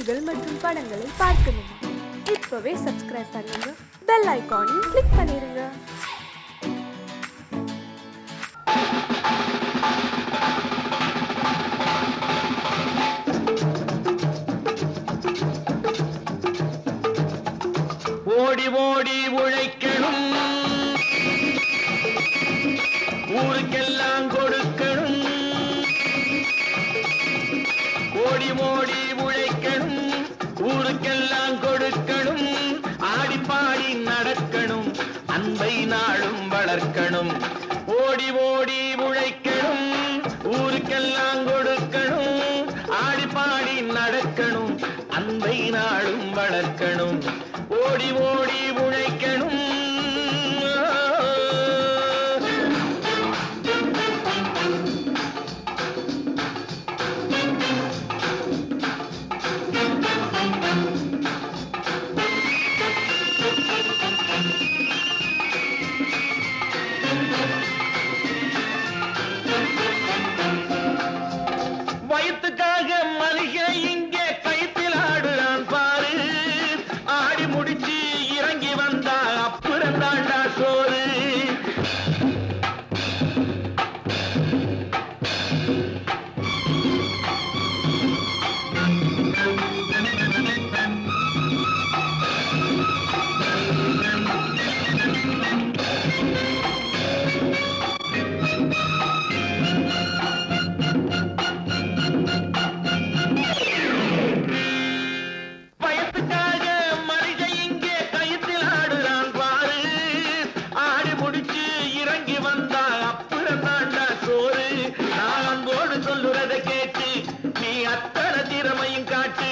நிகழ்ச்சிகள் மற்றும் படங்களை பார்க்கணுமா? இப்பவே சப்ஸ்கிரைப் பண்ணுங்க, பெல் ஐகானையும் கிளிக் பண்ணிருங்க. ஓடி ஓடி உழைக்கணும், ஊருக்கெல்லாம் கொடுக்கணும். ஓடி ஓடி உழைக்கணும், ஊருக்கெல்லாம் கொடுக்கணும். ஆடி பாடி நடக்கணும், அன்பை நாளும் வளர்க்கணும். ஓடி ஓடி உழைக்கணும், ஊருக்கெல்லாம் கொடுக்கணும். ஆடி பாடி நடக்கணும், அன்பை நாளும் வளர்க்கணும். ஓடி ஓடி உழைக்கணும். வயிற்றுக்காக மளிகை இங்கே கைத்தில் ஆடுறான் பாரு. ஆடி முடிச்சு இறங்கி வந்தா அப்புறம் தாண்டா சோறு. வயத்துக்காக மளிகை இங்கே கைத்தில் ஆடுறான் பாரு. ஆடி முடிச்சு இறங்கி வந்தா அப்புறம் தாண்டா சோறு. நான் அன்போடு சொல்லுறதை கேட்டு நீ அத்தனை திறமையும் காட்டு.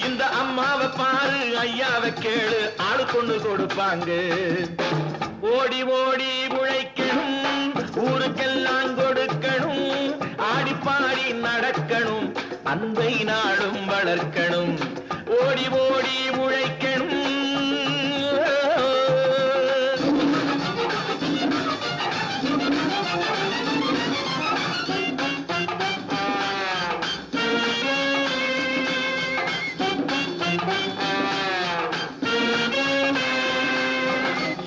இந்த அம்மாவை பாரு, ஐயாவை கேளு, ஆளு கொண்டு கொடுப்பாங்க. ஓடி ஓடி உழைக்கணும், ஊருக்கெல்லாம் கொடுக்கணும். ஆடி பாடி நடக்கணும், அன்பை நாளும் வளர்க்கணும். ஓடி ஓடி உழைக்கணும்.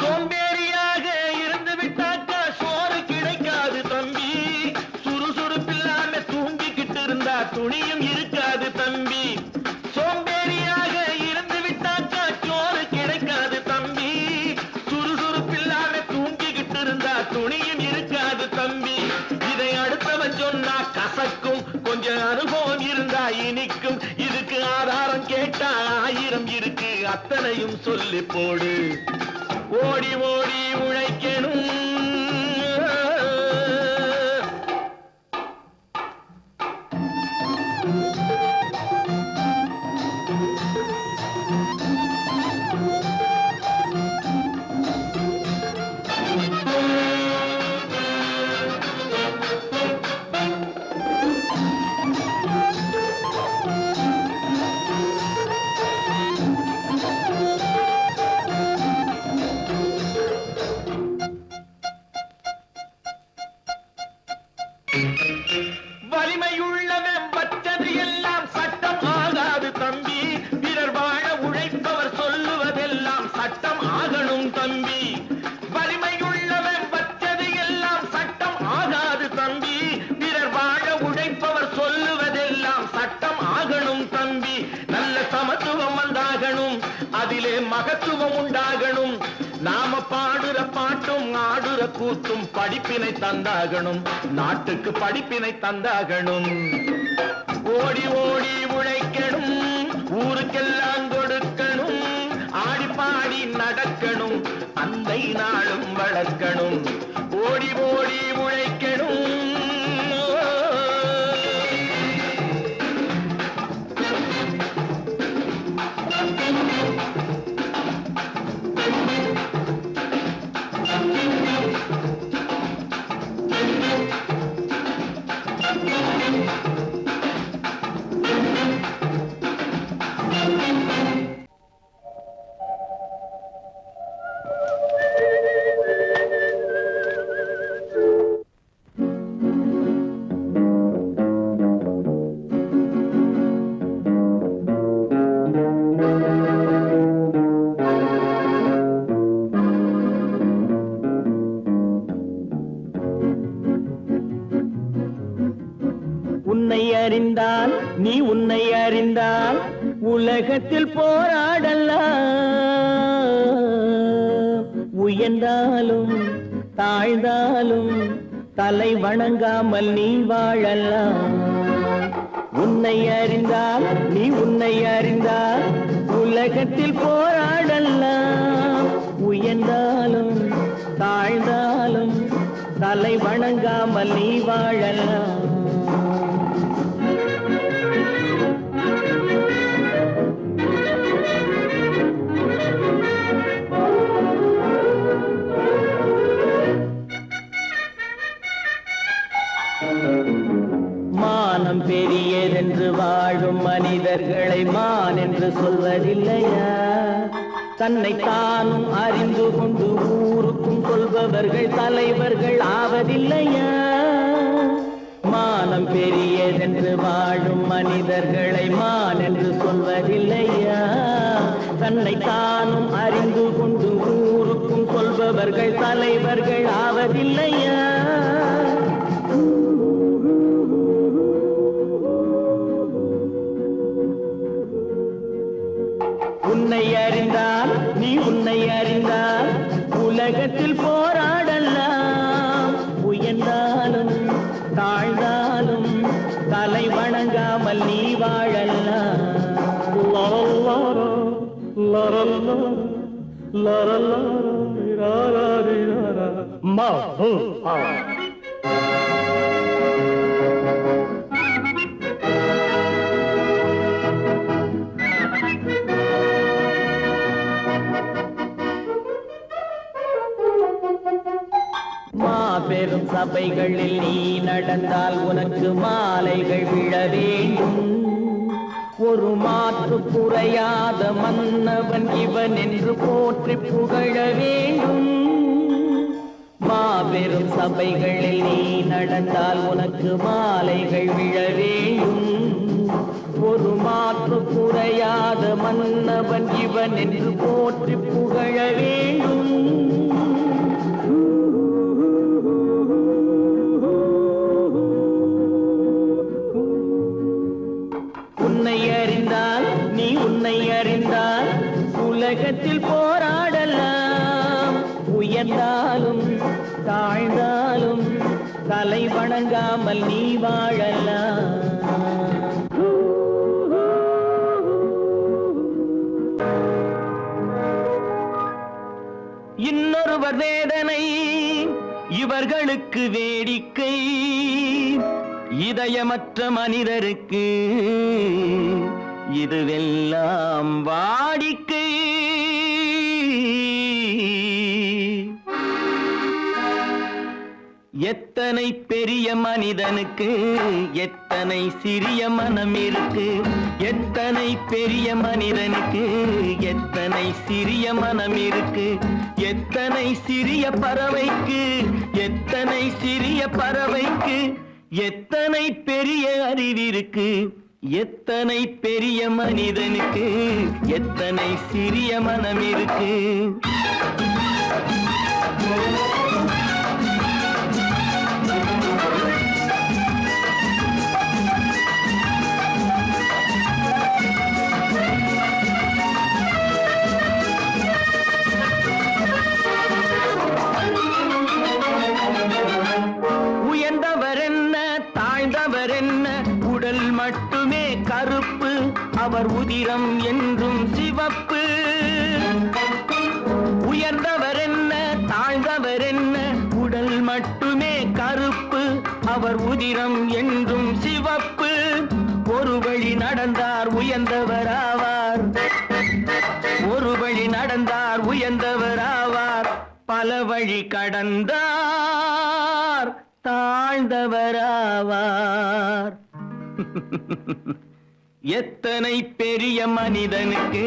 சோம்பேறியாக இருந்து விட்டாக்கா சோறு கிடைக்காது தம்பி. சுறுசுறுப்பில்லாம தூங்கிக்கிட்டு இருந்தா துணியும் இருக்காது தம்பி. சோம்பேறியாக இருந்து விட்டாக்கா சோறு கிடைக்காது தம்பி. சுறுசுறுப்பில்லாம தூங்கிக்கிட்டு இருந்தா துணியும் இருக்காது தம்பி. இதை அடுத்தவன் சொன்னா கசக்கும், கொஞ்சம் அனுபவம் இருந்தா இனிக்கும். இதுக்கு ஆதாரம் கேட்டா 1000 இருக்கு, அத்தனையும் சொல்லி போடு. ஓடி ஓடி உழைக்கணும். வலிமையுள்ளவன் வச்சது எல்லாம் சட்டம் ஆகாது தம்பி. பிறர் வாழ உழைப்பவர் சொல்லுவதெல்லாம் சட்டம் ஆகணும் தம்பி. வலிமையுள்ளவன் வச்சது எல்லாம் சட்டம் ஆகாது தம்பி. பிறர் வாழ உழைப்பவர் சொல்லுவதெல்லாம் சட்டம் ஆகணும் தம்பி. நல்ல சமத்துவம் வந்தாகணும், அதிலே மகத்துவம் உண்டாகணும். நாம பாடுற பாட்டும் ஆடுற கூத்தும் படிப்பினை தந்தாகணும், நாட்டுக்கு படிப்பினை தந்தாகணும். ஓடி ஓடி உழைக்கணும், ஊருக்கெல்லாம் கொடுக்கணும். ஆடி பாடி நடக்கணும், அன்பை நாளும் வளர்க்கணும். ஓடி ஓடி உழைக்கணும். அறிந்தால் உலகத்தில் போராடலாம். உயர்ந்தாலும் தாழ்ந்தாலும் தலை வணங்காமல் நீ வாழலாம். உன்னை அறிந்தால் நீ உன்னை அறிந்தால் உலகத்தில் போராடலாம். உயர்ந்தாலும் தாழ்ந்தாலும் தலை வணங்காமல் நீ வாழலாம். மானம் பெரியதென்று வாழும் மனிதர்களை மான் என்று சொல்வதில்லையா? தன்னை தானும் அறிந்து கொண்டு ஊருக்கும் சொல்பவர்கள் தலைவர்கள் ஆவதில்லையா? மானம் பெரியதென்று வாழும் மனிதர்களை மான் என்று சொல்வதில்லையா? தன்னை தானும் அறிந்து கொண்டு ஊருக்கும் சொல்பவர்கள் தலைவர்கள் ஆவதில்லையா? உன்னை அறிந்தால் நீ உன்னை அறிந்தால் உலகத்தில் போராடலாம். உயர்ந்தாலும் தாழ்ந்தாலும் தலை வணங்காமல் நீ வாழலாம். மாபெரும் சபைகளில் நீ நடந்தால் உனக்கு மாலைகள் விழ வேண்டும். ஒரு மாற்று குறையாத மன்னவன் இவன் என்று போற்றி புகழ வேண்டும். மாபெரும் சபைகளில் நீ நடந்தால் உனக்கு மாலைகள் விழ வேண்டும். ஒரு மாற்று குறையாத மன்னவன் இவன் என்று போற்றி புகழ வேண்டும். உன்னை அறிந்தால் நீ உன்னை அறிந்தால் உலகத்தில் போராடலாம். உயர்ந்தாலும் தாழ்ந்தாலும் தலை வணங்காமல் நீ வாழலாம். இன்னொருவர் வேதனை இவர்களுக்கு வேடிக்கை. இதயமற்ற மனிதருக்கு இதுவெல்லாம் வாடிக்கை. எத்தனை பெரிய மனிதனுக்கு எத்தனை சிறிய மனம் இருக்கு. எத்தனை பெரிய மனிதனுக்கு எத்தனை சிறிய மனம் இருக்கு. எத்தனை சிறிய பறவைக்கு எத்தனை சிறிய பறவைக்கு எத்தனை பெரிய அறிவிருக்கு. எத்தனை பெரிய மனிதனுக்கு எத்தனை சிறிய மனம் இருக்கு. உயர்ந்தவர் என்ன தாழ்ந்தவர் என்ன உடல் மட்டுமே கருப்பு. அவர் உதிரம் என்றும் சிவப்பு. உயர்ந்தவர் என்ன தாழ்ந்தவர் என்ன உடல் மட்டுமே கருப்பு. அவர் உதிரம் என்றும் சிவப்பு. ஒரு வழி நடந்தார் உயர்ந்தவர் ஆவார். ஒரு வழி நடந்தார் உயர்ந்தவர் ஆவார். பல வழி கடந்தார் தாழ்ந்தவர் ஆவார். எத்தனை பெரிய மனிதனுக்கு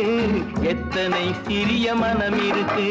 எத்தனை சிறிய மனம் இருக்கு.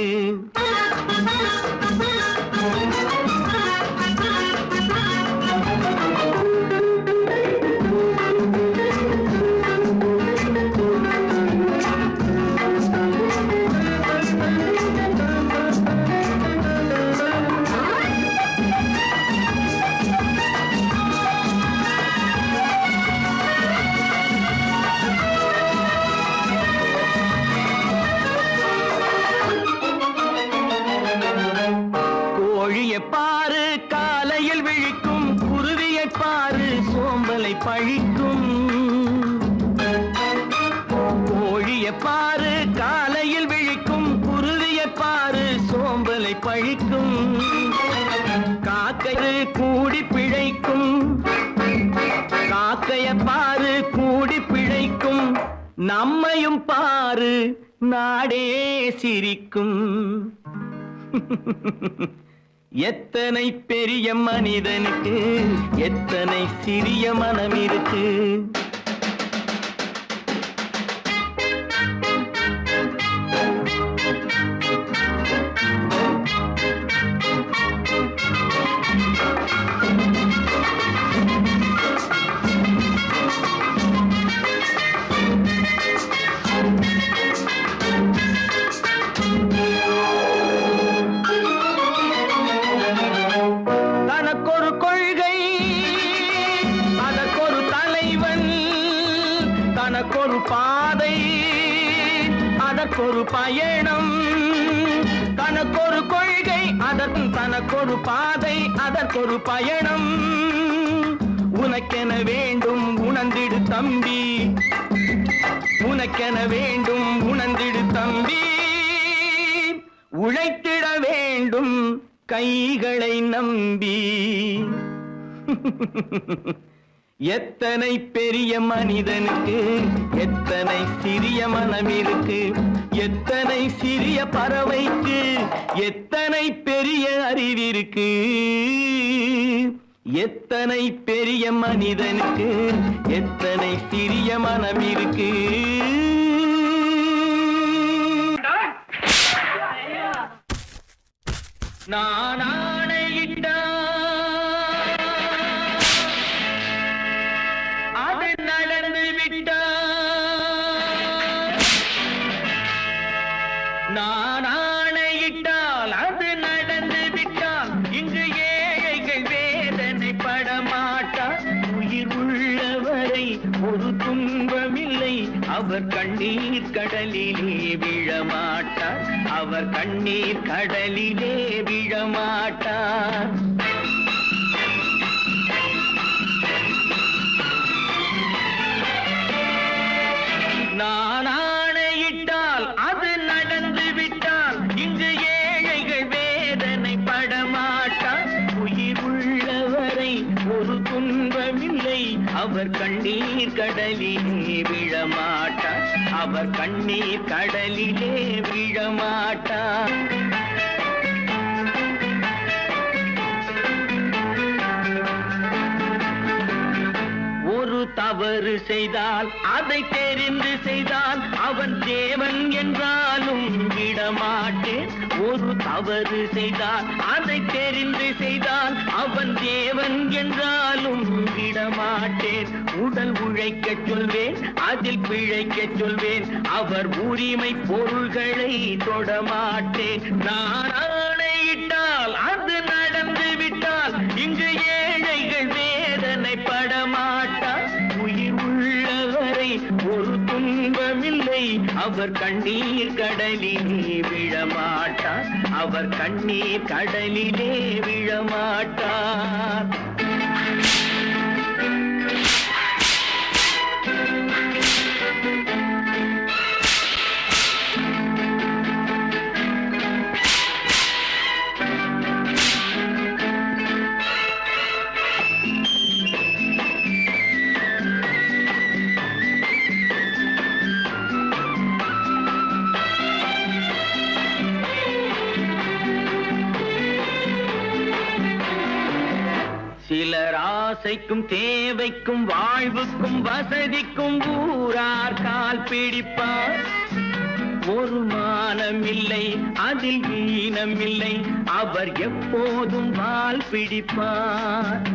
பாரு காலையில் விழிக்கும், குருவியை பாரு சோம்பலை பழிக்கும். காக்கை கூடி பிழைக்கும், காக்கைய பாரு கூடி பிழைக்கும். நம்மையும் பாரு நாடே சிரிக்கும். எத்தனை பெரிய மனிதனுக்கு எத்தனை சிறிய மனம் இருக்கு. தனக்கொரு கொள்கை, அதற்கொரு தலைவன், தனக்கொரு பாதை, அதற்கொரு பயணம். தனக்கொரு கொள்கை, தனக்கொரு பாதை, அதற்கொரு பயணம். உனக்கென வேண்டும் உணர்ந்திடு தம்பி, உனக்கென வேண்டும் உணர்ந்திடு தம்பி. உழைத்திட வேண்டும் கைகளை நம்பி. எத்தனை பெரிய மனிதனுக்கு எத்தனை சிறிய மனம் இருக்கு. எத்தனை சிறிய பறவைக்கு எத்தனை பெரிய அறிவிருக்கு. எத்தனை பெரிய மனிதனுக்கு எத்தனை சிறிய மனம் இருக்கு. நான் ஆணையிட்டால் அது நடந்து விட்டால். நான் ஆணையிட்டால் அது நடந்து விட்டால். இங்கு ஏழைகள் வேதனை படமாட்டார். உயிர் உள்ளவரை ஒரு துன்பமில்லை. அவர் கண்ணீர் கடலிலே விழமாட்டார். அவர் கண்ணீர் கடலிலே விழமாட்டார். நான் ஆணையிட்டால் அது நடந்து விட்டால். இங்கு ஏழைகள் வேதனை படமாட்டார். உயிர் உள்ளவரை ஒரு துன்பமில்லை. அவர் கண்ணீர் கடலிலே விழமாட்டார். அவர் கண்ணீர் கடலிலே விழமாட்டார். ஒரு தவறு செய்தால் அதை தெரிந்து செய்தால் அவன் தேவன் என்றாலும் விடமாட்டேன். ஒரு தவறு செய்தால் அதை தெரிந்து செய்தால் அவன் தேவன் என்றாலும் விடமாட்டேன். உடல் உழைக்க சொல்வேன், அதில் பிழைக்க சொல்வேன். அவர் உரிமை பொருள்களை தொடமாட்டேன். நான் ஆணையிட்டால் அது நடந்து விட்டால். இங்கு ஏழைகள் வேதனை படமாட்டார். உயிர் உள்ளவரை ஒரு துன்பமில்லை. அவர் கண்ணீர் கடலிலே விழமாட்டார். அவர் கண்ணீர் கடலிலே விழமாட்டார். சிலர் ஆசைக்கும் தேவைக்கும் வாழ்வுக்கும் வசதிக்கும் ஊரார் கால் பிடிப்பார். ஒரு மானமில்லை, அதில் ஈனமில்லை. அவர் எப்போதும் வால் பிடிப்பார்.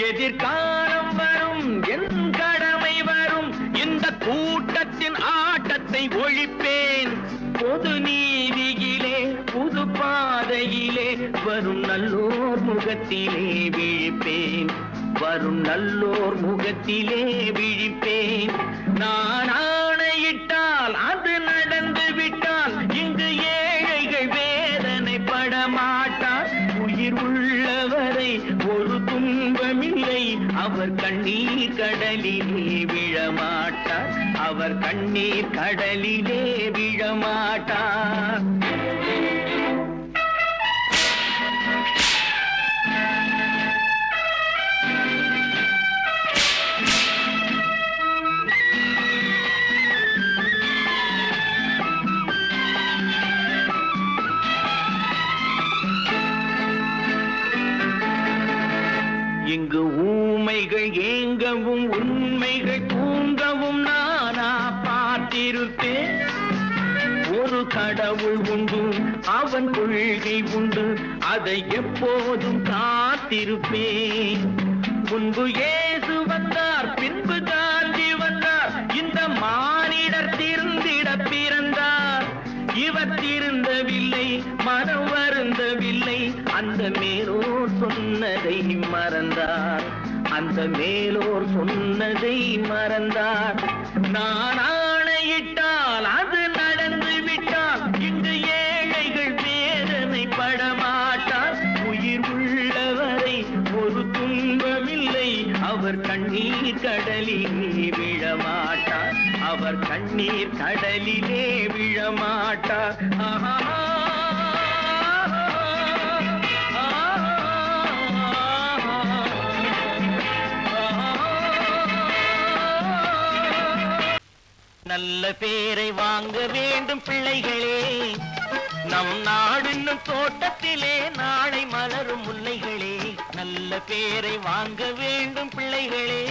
எதிர்காலம் வரும், என் கடமை வரும். இந்த கூட்டத்தின் ஆட்டத்தை ஒழிப்பேன். பொது நீதியிலே புது பாதையிலே வரும் நல்லோர் முகத்திலே விழிப்பேன். வரும் நல்லோர் முகத்திலே விழிப்பேன். நான் ஆணையிட்டால் அது நடந்து விட்டால். இங்கு ஏழைகள் வேதனை படமாட்டார். உயிர் உள்ளவரை ஒரு துன்பமில்லை. அவர் கண்ணீர் கடலிலே விழமாட்டார். அவர் கண்ணீர் கண்ணீர் கடலிலே விழமாட்டார். இங்கு ஊமைகள் ஏங்கவும் உண்மைகள் தூங்கவும் நானா பார்த்திருப்பேன். ஒரு கடவுள் உண்டு, அவன் கொள்கை உண்டு, அதை எப்போதும் காத்திருப்பேன். முன்பு இயேசு வந்தார், பின்பு காந்தி வந்தார், இந்த மானிடர் திருந்திட பிறந்தார். இவர் திருந்தவில்லை, மனம் வருந்தவில்லை, அந்த மேலோர் சொன்னதை மறந்தார். அந்த மேலோர் சொன்னதை மறந்தார். நான் ஆணையிட்டால் அது நடந்து விட்டால் இங்கு ஏழைகள் வேதனை படமாட்டார். உயிர் உள்ளவரை ஒரு துன்பமில்லை, அவர் கண்ணீர் கடலிலே விழமாட்டார். அவர் கண்ணீர் கடலிலே விழமாட்டார். ஆஹா. நல்ல பேரை வாங்க வேண்டும் பிள்ளைகளே, நம் நாடு என்னும் தோட்டத்திலே நாளை மலரும் முல்லைகளே. நல்ல பேரை வாங்க வேண்டும் பிள்ளைகளே,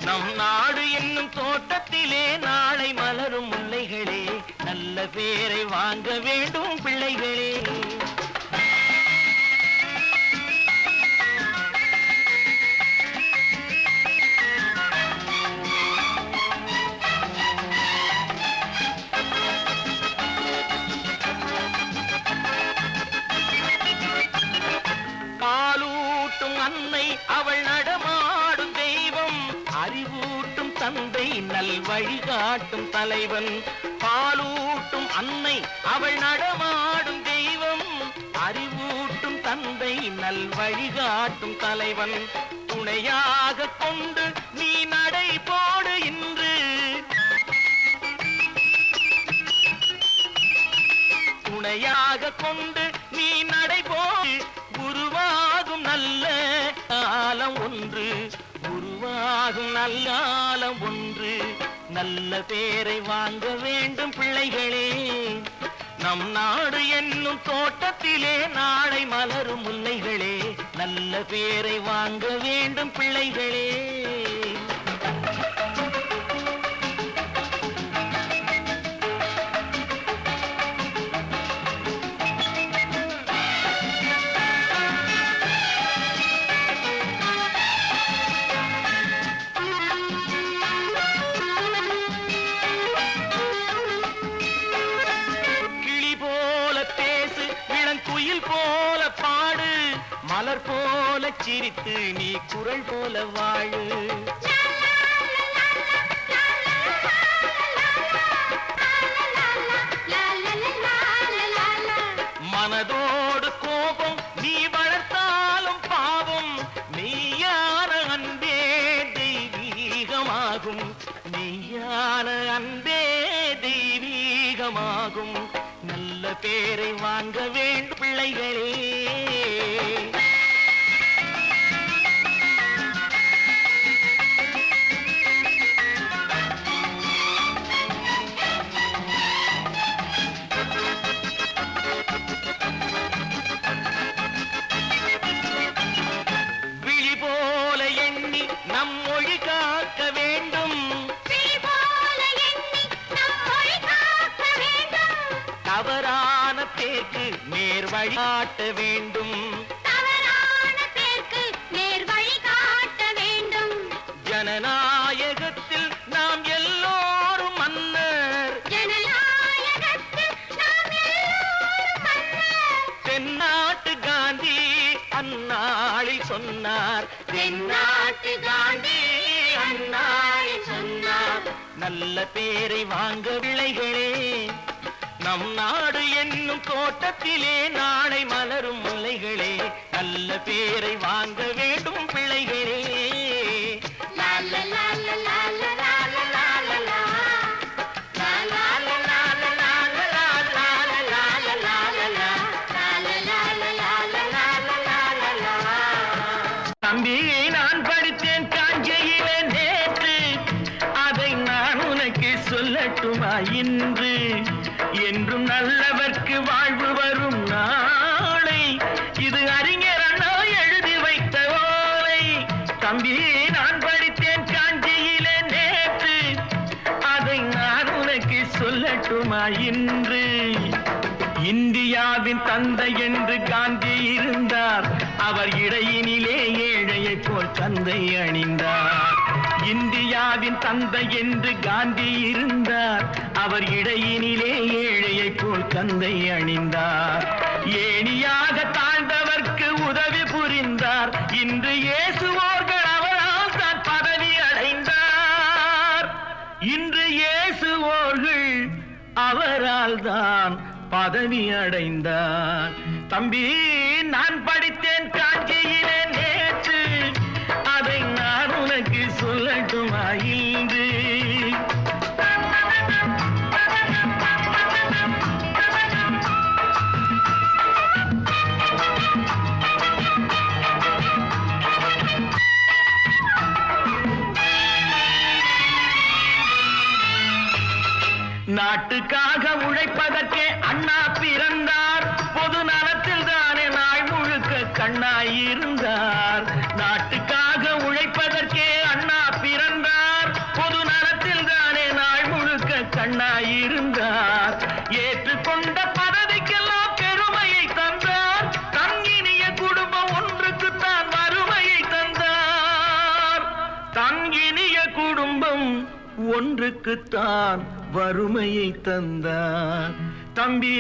நம் நாடு என்னும் தோட்டத்திலே நாளை மலரும் முல்லைகளே. நல்ல பேரை வாங்க வேண்டும் பிள்ளைகளே. அன்னை அவள் நடமாடும் தெய்வம், அறிவூட்டும் தந்தை நல் வழிகாட்டும் தலைவன். பாலூட்டும் அன்னை அவள் நடமாடும் தெய்வம், அறிவூட்டும் தந்தை நல் வழிகாட்டும் தலைவன். துணையாக கொண்டு நீ நடை போடு இன்று, துணையாக கொண்டு நீ நடை போடு. உருவாகும் நல்ல காலம் ஒன்று, உருவாகும் நல்ல காலம் ஒன்று. நல்ல பேரை வாங்க வேண்டும் பிள்ளைகளே, நம் நாடு என்னும் தோட்டத்திலே நாளை மலரும் முல்லைகளே. நல்ல பேரை வாங்க வேண்டும் பிள்ளைகளே. குயில் போல பாடு, மலர் போல சிரித்து நீ குரல் போல வாழு. மனதோடு கோபம் நீ வளர்த்தாலும் பாவம், மெய்யான அன்பே தெய்வீகமாகும், மெய்யான அன்பே தெய்வீகமாகும். நல்ல பேரை வாங்க வேண்டும் பிள்ளைகளே. விழி போல எண்ணி நம் மொழி காக்க வேண்டும், தவறான பேருக்கு நேர் வழி காட்ட வேண்டும், ஜனநாயகத்தில் நாம் எல்லோரும் மன்னர், தென்னாட்டு காந்தி அந்நாளில் சொன்னார், தென்னாட்டு காந்தி அந்நாளில் சொன்னார். நல்ல பேரை வாங்க பிள்ளைகளே, நம் நாடு என்னும் தோட்டத்திலே நாளை மலரும் முல்லைகளே. நல்ல பேரை வாங்க வேண்டும் பிள்ளைகளே. லா லா லா லா லா லா லா லா லா. சொல்லட்டுமா இன்று என்றும் நல்லவர்க்கு வாழ்வு வரும் நாளை இது அறிஞர் அண்ணா எழுதி வைத்த ஓலை. தம்பி நான் படித்தேன் காஞ்சியிலே நேற்று அதை நான் உனக்கு சொல்லட்டுமா இன்று. இந்தியாவின் தந்தை என்று காந்தி இருந்தார், அவர் இடையினிலே ஏழையை போல் தந்தை அணிந்தார். இந்தியாவின் தந்தை என்று காந்தி இருந்தார், அவர் இடையினிலே ஏழையை போல் தந்தை அணிந்தார். ஏணியாக தாழ்ந்தவர்க்கு உதவி புரிந்தார், இன்று இயேசுவோர்கள் அவரால் தான் பதவி அடைந்தார். இன்று இயேசுவோர்கள் அவரால் தான் பதவி அடைந்தார். தம்பி நான் படித்தேன் காஞ்சியிலே நேற்று அதை நான் உனக்கு சொல்லட்டுமா இன்று. நாட்டுக்காக உழைப்பதற்கே அண்ணா பிறந்தார், பொது நலத்தில் தானே நாள் முழுக்க கண்ணாயிருந்தார். நாட்டுக்காக உழைப்பதற்கே அண்ணா பிறந்தார், பொது நலத்தில் தானே நாள் முழுக்க கண்ணாயிருந்தார். ஏற்றுக்கொண்ட பதவிக்கெல்லாம் பெருமையை தந்தார், தங்கினிய குடும்பம் ஒன்றுக்குத்தான் வறுமையை தந்தார். தங்கினிய குடும்பம் ஒன்றுக்குத்தான் வறுமையை தந்தார். தம்பி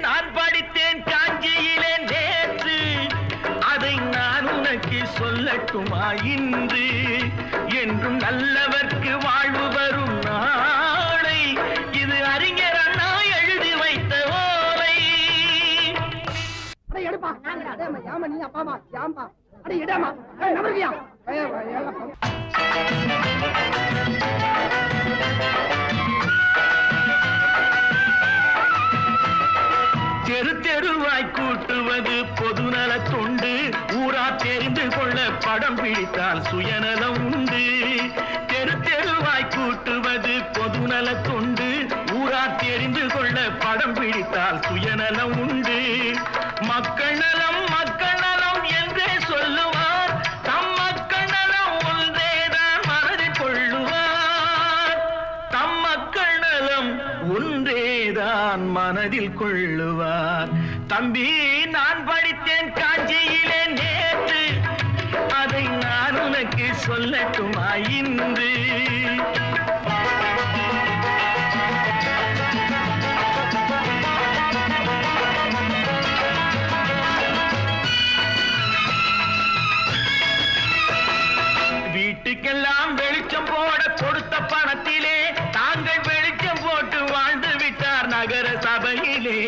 நான் படித்தேன் காஞ்சியிலே நேற்று அதை நான் உனக்கு சொல்லட்டுமா இன்று என்றும் நல்லவர்க்கு வாழ்வு வரும் நாளை இது அறிஞர் அண்ணா எழுதி வைத்த ஓலை. தெரு தெருவாய் கூட்டுவது பொதுநல தொண்டு, ஊரா தெரிந்து கொள்ள படம் பிடித்தால் சுயநலம் உண்டு. தெரு தெருவாய் கூட்டுவது பொதுநல தொண்டு, ஊரா தெரிந்து கொள்ள படம் பிடித்தால் சுயநலம் உண்டு. மக்கள் நலம் என்றே சொல்லுவார், தம் மக்கள் நலம் ஒன்றேதான் மனதில் கொள்ளுவார். தம் மக்கள் நலம் ஒன்றேதான் மனதில் கொள்ளுவார். தம்பி நான் படித்தேன் காஞ்சியிலே நேற்று அதை நான் உனக்கு சொல்லட்டுமா இன்று. வீட்டுக்கெல்லாம் வெளிச்சம் போட கொடுத்த பணத்திலே தாங்கள் வெளிச்சம் போட்டு வாழ்ந்து விட்டார் நகர சபையிலே.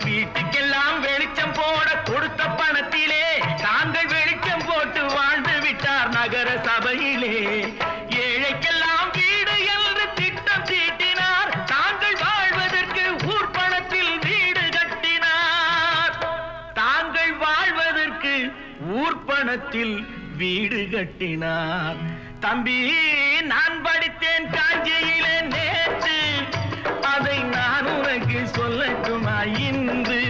வீட்டுக்கெல்லாம் வெளிச்சம் போட கொடுத்த பணத்திலே தாங்கள் வெளிச்சம் போட்டு வாழ்ந்து விட்டார் நகர சபையிலே. ஏழைக்கெல்லாம் வீடு என்று திட்டம் தீட்டினார், தாங்கள் வாழ்வதற்கு ஊர்பணத்தில் வீடு கட்டினார். தாங்கள் வாழ்வதற்கு ஊர்பணத்தில் வீடு கட்டினார். தம்பி நான் படித்தேன் காஞ்சியிலே நேற்று அதை நான் உனக்கு சொல்லட்டுமா இன்று.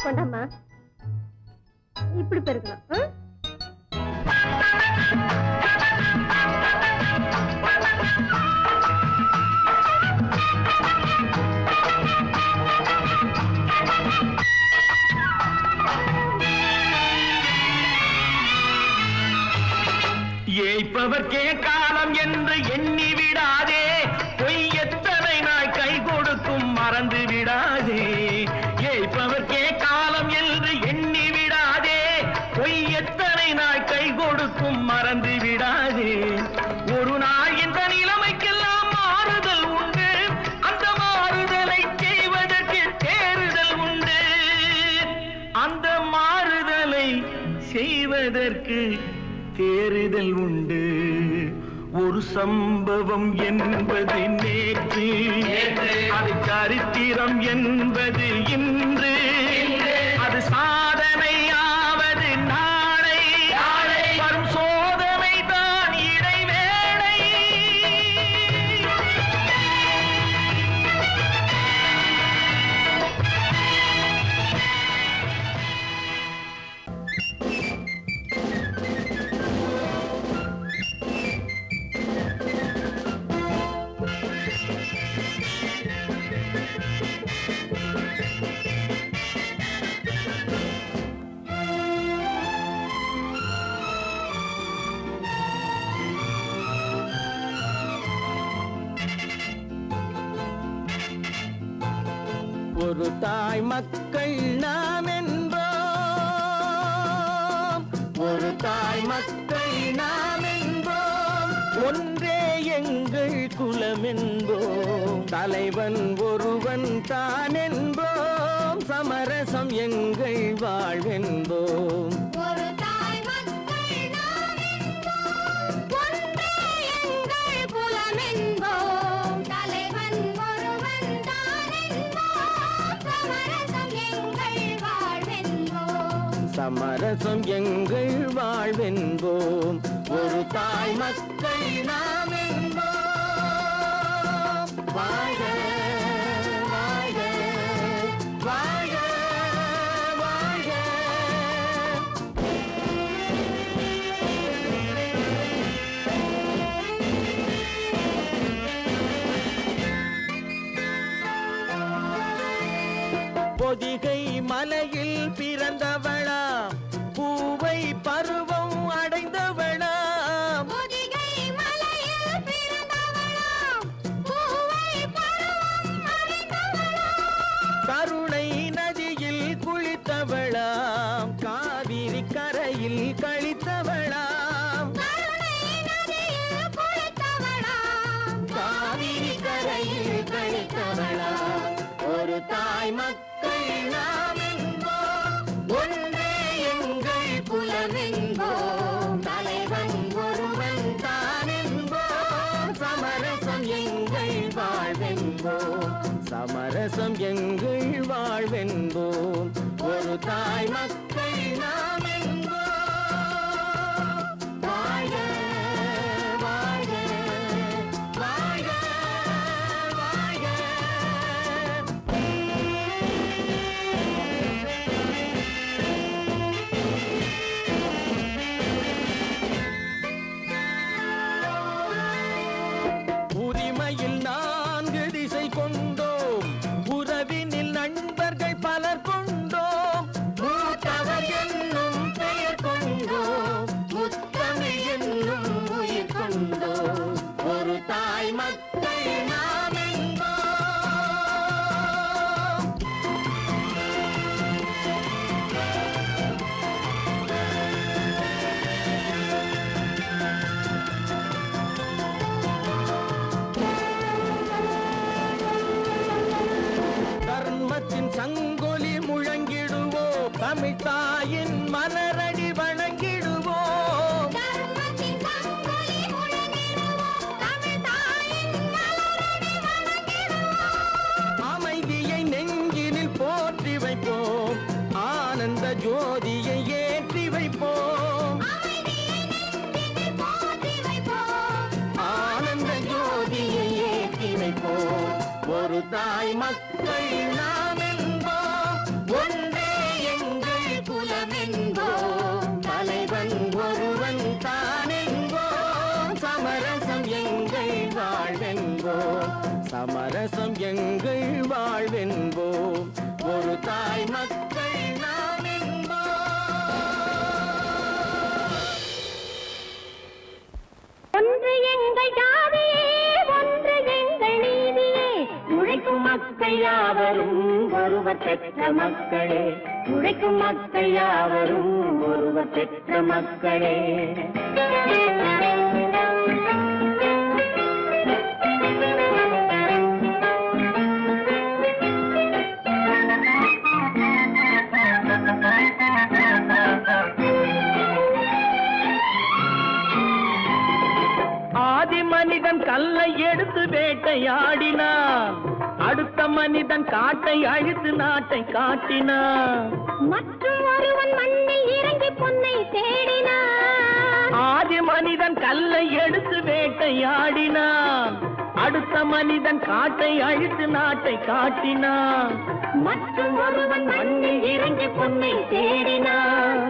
கொண்டாமா இப்படி பெருக்கலாம். ஏய்ப்பவர்க்கே காலம் என்று எண்ணி விடாதே, பொய் எத்தனை நாய் கை கொடுக்கும் மறந்து விடாதே. ஏய்ப்பவர்க்கே காலம் என்று எண்ணி விடாதே, பொய் எத்தனை நாய் கை கொடுக்கும் மறந்து விடாதே. ஒரு நாள் இந்த நிலைமைக்கெல்லாம் மாறுதல் உண்டு, அந்த மாறுதலை செய்வதற்கு தேறுதல் உண்டு. அந்த மாறுதலை செய்வதற்கு தேறுதல் உண்டு. ஒரு சம்பவம் என்பது நேற்று, அது சரித்திரம் என்பது இன்று, அது சாதனையாவது நாளை, வரும் சோதனை தான் இடைவேளை. ஒரு தாய் மக்கள் நாம் என்போம், ஒரு தாய் மக்கள் நாம் என்போம், ஒன்றே எங்கள் குலம் என்போம், தலைவன் ஒருவன் தான் என்போம், சமரசம் எங்கள் வாழ்வென்போம். ஒரு தாய் மக்கள் நாம் என்போம், ஒன்றே எங்கள் குலம் என்போம், தலைவன் ஒருவன் தான் என்போம், சமரசம் எங்கள் வாழ்வென்போம். சமரசம் எங்கள் வாழ்வென்போம். ஒரு தாய் மக்கள் நாம் என்போம். வாழ்க வாழ்க வாழ்க வாழ்க. பொதிகை மலையில் பிறந்தவளா, பூவை பருவம் அடைந்தவளா, பொதிகை மலையில் பிறந்தவளாம், பூவை பருவம் அடைந்தவளாம், கருணை நதியில் குளித்தவளாம், காவிரி கரையில் கழித்தவளாம், கருணை நதியில் குளித்தவளாம், காவிரி கரையில் கழித்தவளாம். ஒரு தாய் மக்கள் நாம் என்போம், ஒன்றே எங்கள் குலம் என்போம், தலைவன் ஒருவன் தான் என்போம், சமரசம் எங்கள் வாழ்வென்போம், சமரசம் எங்கள் வாழ்வென்போம். ஒரு தாய் மக்கள் நாம் என்போம். வாழ்க வாழ்க வாழ்க வாழ்க. உரிமையில் 4 திசை கொண்டோம், உறவினில் நண்பர்கள் பலர் கொண்டோம், மூத்தவர் என்னும் பெயர் கொண்டோம், முத்தமிழ் என்னும் உயிர் கொண்டோம். ஒரு தாய் மக்கள் நாம் என்போம். தர்மத்தின் சங்கொலி முழங்கிடுவோம், தமிழ் தாயின் மலரடி வணங்கிடுவோம், தர்மத்தின் சங்கொலி முழங்கிடுவோம், தமிழ் தாயின் மலரடி வணங்கிடுவோம், அமைதியை நெஞ்சினில் போற்றி வைப்போம், ஆனந்த ஜோதியை ஏற்றி வைப்போம், அமைதியை நெஞ்சினில் போற்றி வைப்போம், ஆனந்த ஜோதியை ஏற்றி வைப்போம். ஒரு தாய் மக்கள் நாம் என்போம், ஒன்றே எங்கள் குலம் என்போம், தலைவன் ஒருவன் தான் என்போம், சமரசம் எங்கள் வாழ்வென்போம், சமரசம் எங்கள் வாழ்வென்போம். ஒரு தாய் மக்கள் நாம் என்போம். ஒன்று எங்கள் ஜாதியே, ஒன்று எங்கள் நீதியே, உழைக்கும் மக்கள் யாவரும் ஒருவர் பெற்ற மக்களே, உழைக்கும் மக்கள் யாவரும் ஒருவர் பெற்ற மக்களே. வேட்டையாடினான். அடுத்த மனிதன் காட்டை அழித்து நாட்டை காட்டினான். மற்றும் ஒருவன் மண்ணில் இறங்கி பொன்னை தேடினான். ஆதி மனிதன் கல்லை எடுத்து வேட்டையாடினான். அடுத்த மனிதன் காட்டை அழித்து நாட்டை காட்டினான். மற்றும் ஒருவன் மண்ணில் இறங்கி பொன்னை தேடினான்.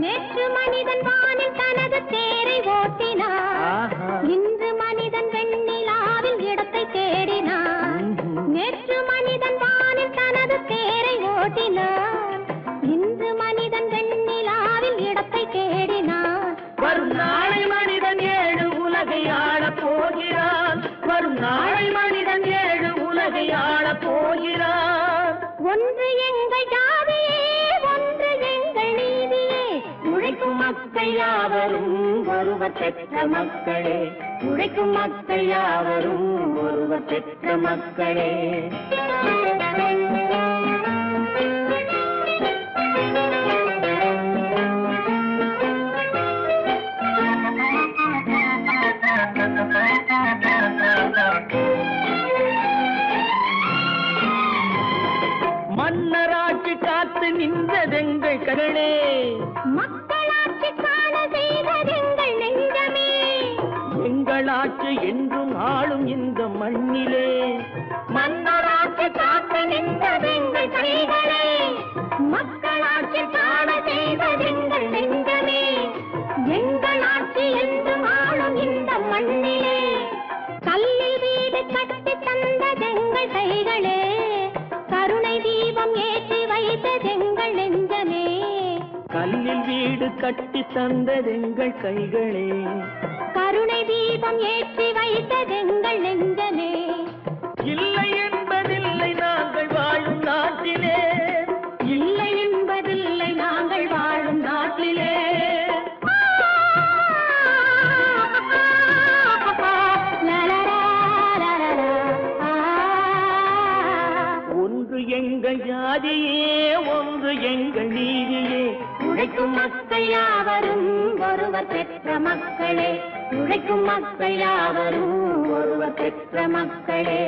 நேற்று மனிதன் வானில் தனது தேரை ஓட்டினான். இன்று மனிதன் வெண்ணிலாவில் இடத்தை தேடினான். நேற்று மனிதன் வானில் தனது தேரை ஓட்டினான். இன்று மனிதன் வெண்ணிலாவில் இடத்தை தேடினான். வரும் நாளை மனிதன் 7 உலகை ஆளப் போகிறான். வரும் நாளை மனிதன் 7 உலகை ஆளப் போகிறான். ஒன்று எங்கள் ஜாதியே, ஒன்று எங்கள் நீதியே. உழைக்கும் மக்கள் யாவரும் ஒருவர் பெற்ற மக்களே. உழைக்கும் மக்கள் யாவரும் ஒருவர் பெற்ற மக்களே. மன்னராட்சி காத்து நின்றதெங்கள் கரணே. மக்களாட்சி காண செய்ததெங்கள் நெஞ்சமே. எங்களாட்சி என்றும் ஆளும் இந்த மண்ணிலே. மன்னராட்சி காத்து நின்றதெங்கள் கைகளே. மக்களாட்சி காண செய்ததெங்கள் நெஞ்சமே. எங்களாட்சி என்றும் ஆளும் இந்த மண்ணிலே. கல்லில் வீடு கட்டி தந்ததெங்கள் கைகளே. கருணை தீபம் ஏற்றி வைத்ததெங்கள் நெஞ்சமே. கல்லில் வீடு கட்டி தந்ததெங்கள் கைகளே. கருணை தீபம் ஏற்றி வைத்ததெங்கள் நெஞ்சமே. இல்லை என்பதில்லை நாங்கள் வாழும் நாட்டிலே. இல்லை என்பதில்லை நாங்கள் வாழும் நாட்டிலே. ஒன்று எங்கள் ஜாதியே, ஒன்று எங்கள் நீதியே. உழைக்கும் மக்கள் யாவரும் ஒருவர் பெற்ற மக்களே. உழைக்கும் மக்கள் யாவரும் ஒருவர் பெற்ற மக்களே.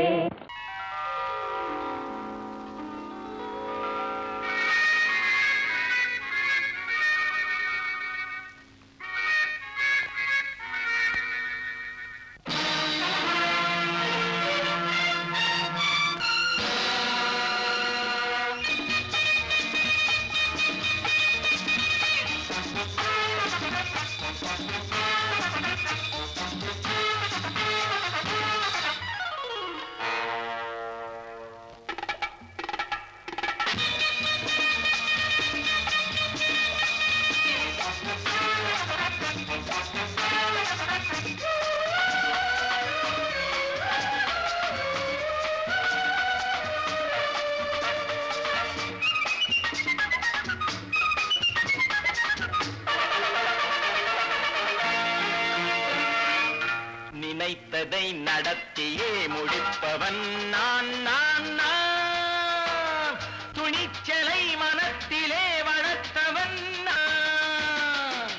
நினைத்ததை நடத்தியே முடிப்பவன் நான் நான் நான். துணிச்சலை மனத்திலே வளர்த்தவன் நான்.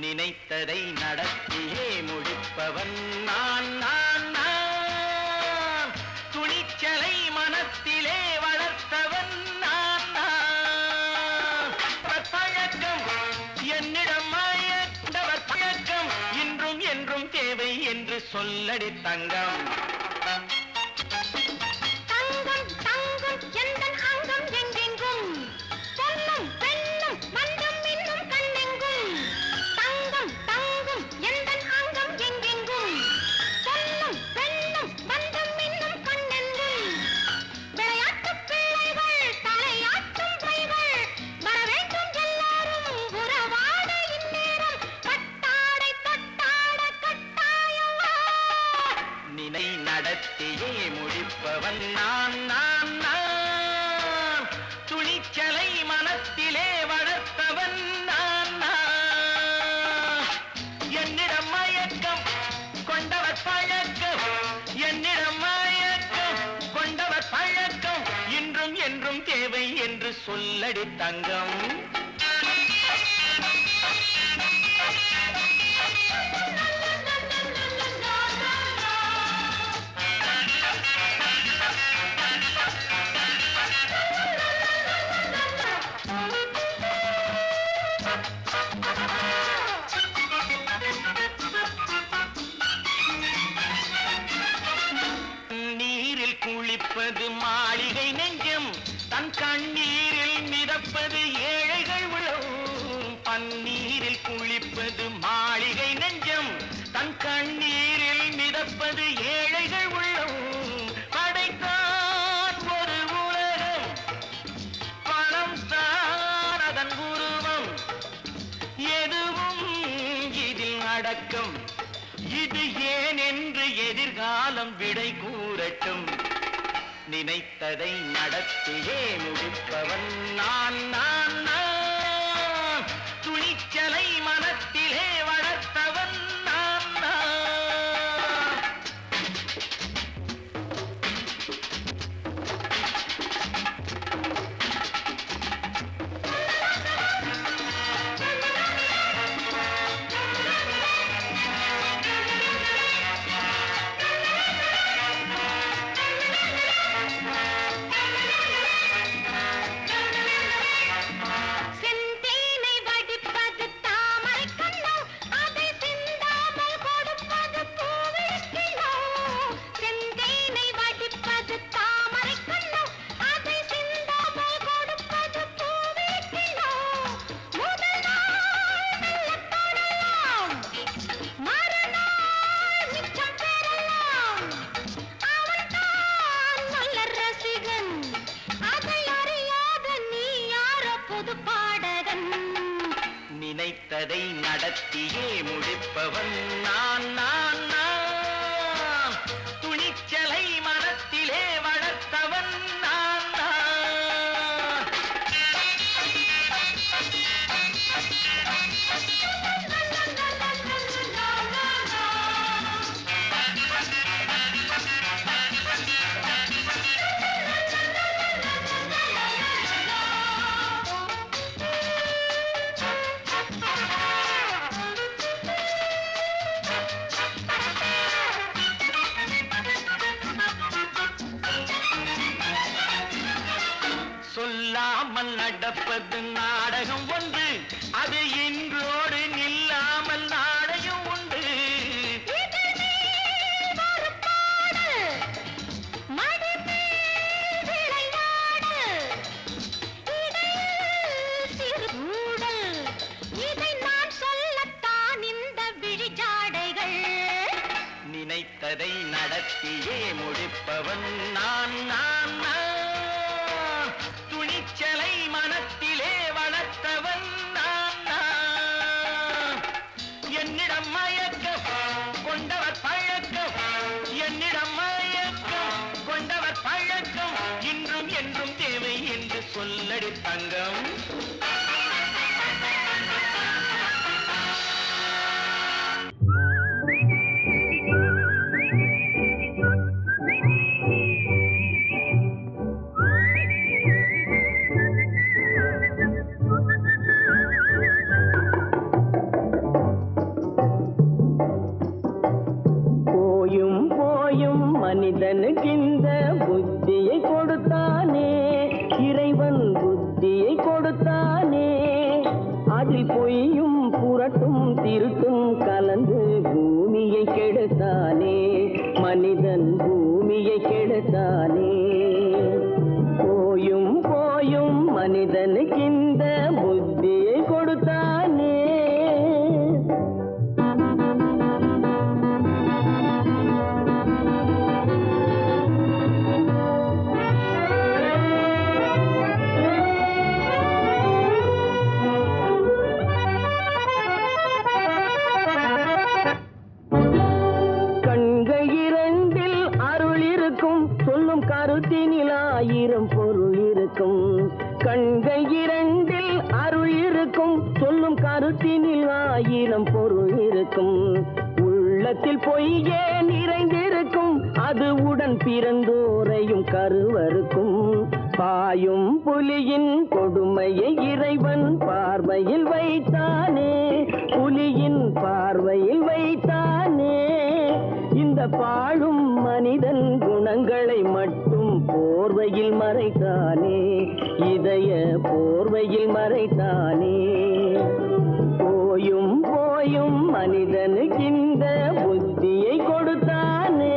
நினைத்ததை நடத்தியே முடிப்பவன் நான் நான் நான். துணிச்சலை மனத்திலே வளர்த்தவன் நான் நான். பழக்கம் என்னிடம் மாயந்தவர் பழக்கம் இன்றும் என்றும் தேவை என்று சொல்லடி தங்கம். தங்கம் தங்கம் எந்தன் அங்கம் எங்கெங்கும். பொன்னும் பெண்ணும் மண்ணும் இன்னும் கண்ணெங்கும். தங்கம் தங்கம் எந்தன் அங்கம் எங்கெங்கும். பொன்னும் பெண்ணும் மண்ணும் இன்னும் கண்ணெங்கும். விளையாட்டு பிள்ளைகள் தலையாட்டும் பைகள். வர வேண்டும் எல்லாரும் உறவாட இந்நேரம். கட்டாடை தொட்டாட கட்டாயவா. நினை நடத்தியே முடிப்பவன் நான் நான் நான். துணிச்சலை மனத்திலே வளர்த்தவன் நான் நான். என்னிடம் மயக்கம் கொண்டவர் பழக்கம். என்னிடம் மயக்கம் கொண்டவர் பழக்கம் இன்றும் என்றும் தேவை என்று சொல்லடி தங்கம். விளக்கம் இது ஏன் என்று எதிர்காலம் விடை கூறட்டும். நினைத்ததை நடத்தியே முடிப்பவன் நான் நான் நான். துணிச்சலை மனத்திலே வளர்த்தவன் நான் நான். செந்தேனை வடிப்பது தாமரை கண்ணோ, அதை சிந்தாமல் கொடுப்பது பூவிழிக்கிழோ. செந்தேனை வடிப்பது தாமரை கண்ணோ, அதை சிந்தாமல் கொடுப்பது பூவிழிக்கிழோ. முதல் நாள் மெல்லத் தொடலாம், மறுநாள் மிச்சம் பெறலாம். அவன்தான் நல்ல ரசிகன், அதை அறியாத நீ யாரோ புது பாடகன். நினைத்ததை நடத்தியே முடிப்பவன் நான் நான் நான். துணிச்சலை மனத்திலே வளர்த்தவன் நான் நான். சொல்லாமல் நடப்பது நாடகம் ஒன்று, அது இன்றோடு நில்லாமல் நாளையும் உண்டு. இதழ் மேல் ஒரு பாடு, மடி மேல் விளையாடு, இடையில் சிறு கூடல், இதை நான் சொல்லத்தான் இந்த விழிஜாடைகள். நினைத்ததை நடத்தியே முடிப்பவன் நான் நான் நான். துணிச்சலை மனத்திலே வளர்த்தவன் நான் நான். என்னிடம் மயக்கம் கொண்டவர் பழக்கம், என்னிடம் மயக்கம் கொண்டவர் பழக்கம், இன்றும் என்றும் தேவை என்று சொல்லடி தங்கம். போயும் போயும் மனிதனுக்கு இந்த புத்தியை கொடுத்தானே, இறைவன் புத்தியை கொடுத்தானே. அதில் பொய்யும் புரட்டும் திருட்டும் கலந்து பூமியை கெடுத்தானே, மனிதன் பூமியை கெடுத்தானே. போயும் போயும் மனிதனுக்கு இந்த புத்தியை கொடுத்தானே. கண்கள் இரண்டில் அருள் இருக்கும், சொல்லும் கருத்தினில் ஆயிரம் பொருள் இருக்கும். கண்கள் இரண்டில் அருள் இருக்கும், சொல்லும் கருத்தினில் ஆயிரம் பொருள் இருக்கும். உள்ளத்தில் பொய்யே நிறைந்திருக்கும், அது உடன் பிறந்தோரையும் கருவருக்கும். பாயும் புலியின் கொடுமையை இறைவன் பார்வையில் வைத்தானே, புலியின் பார்வையில் வைத்தானே. இந்த பாழும் மனிதன் குணங்களை மட்டும் போர்வையில் மறைத்தானே, இதய போர்வையில் மறைத்தானே. போயும் போயும் மனிதனுக்கு இந்த புத்தியை கொடுத்தானே.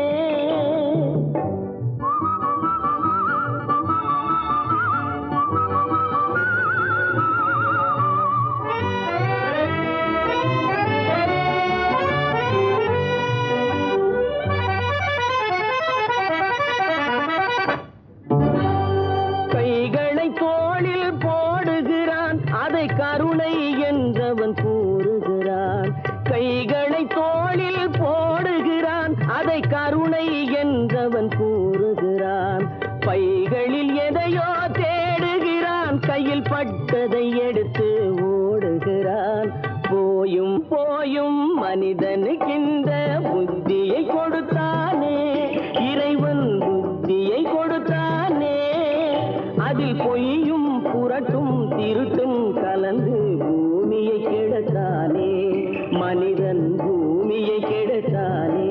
கைகளை தோளில் போடுகிறான், அதை கருணை என்றவன் கூறுகிறான். கைகளை கையில் பட்டதை எடுத்து ஓடுகிறான். போயும் போயும் மனிதனுக்கின்ற புத்தியை கொடுத்தானே, இறைவன் புத்தியை கொடுத்தானே. அதில் பொய்யும் புரட்டும் திருட்டும் கலந்து பூமியை கெடுத்தானே, மனிதன் பூமியை கெடுத்தானே.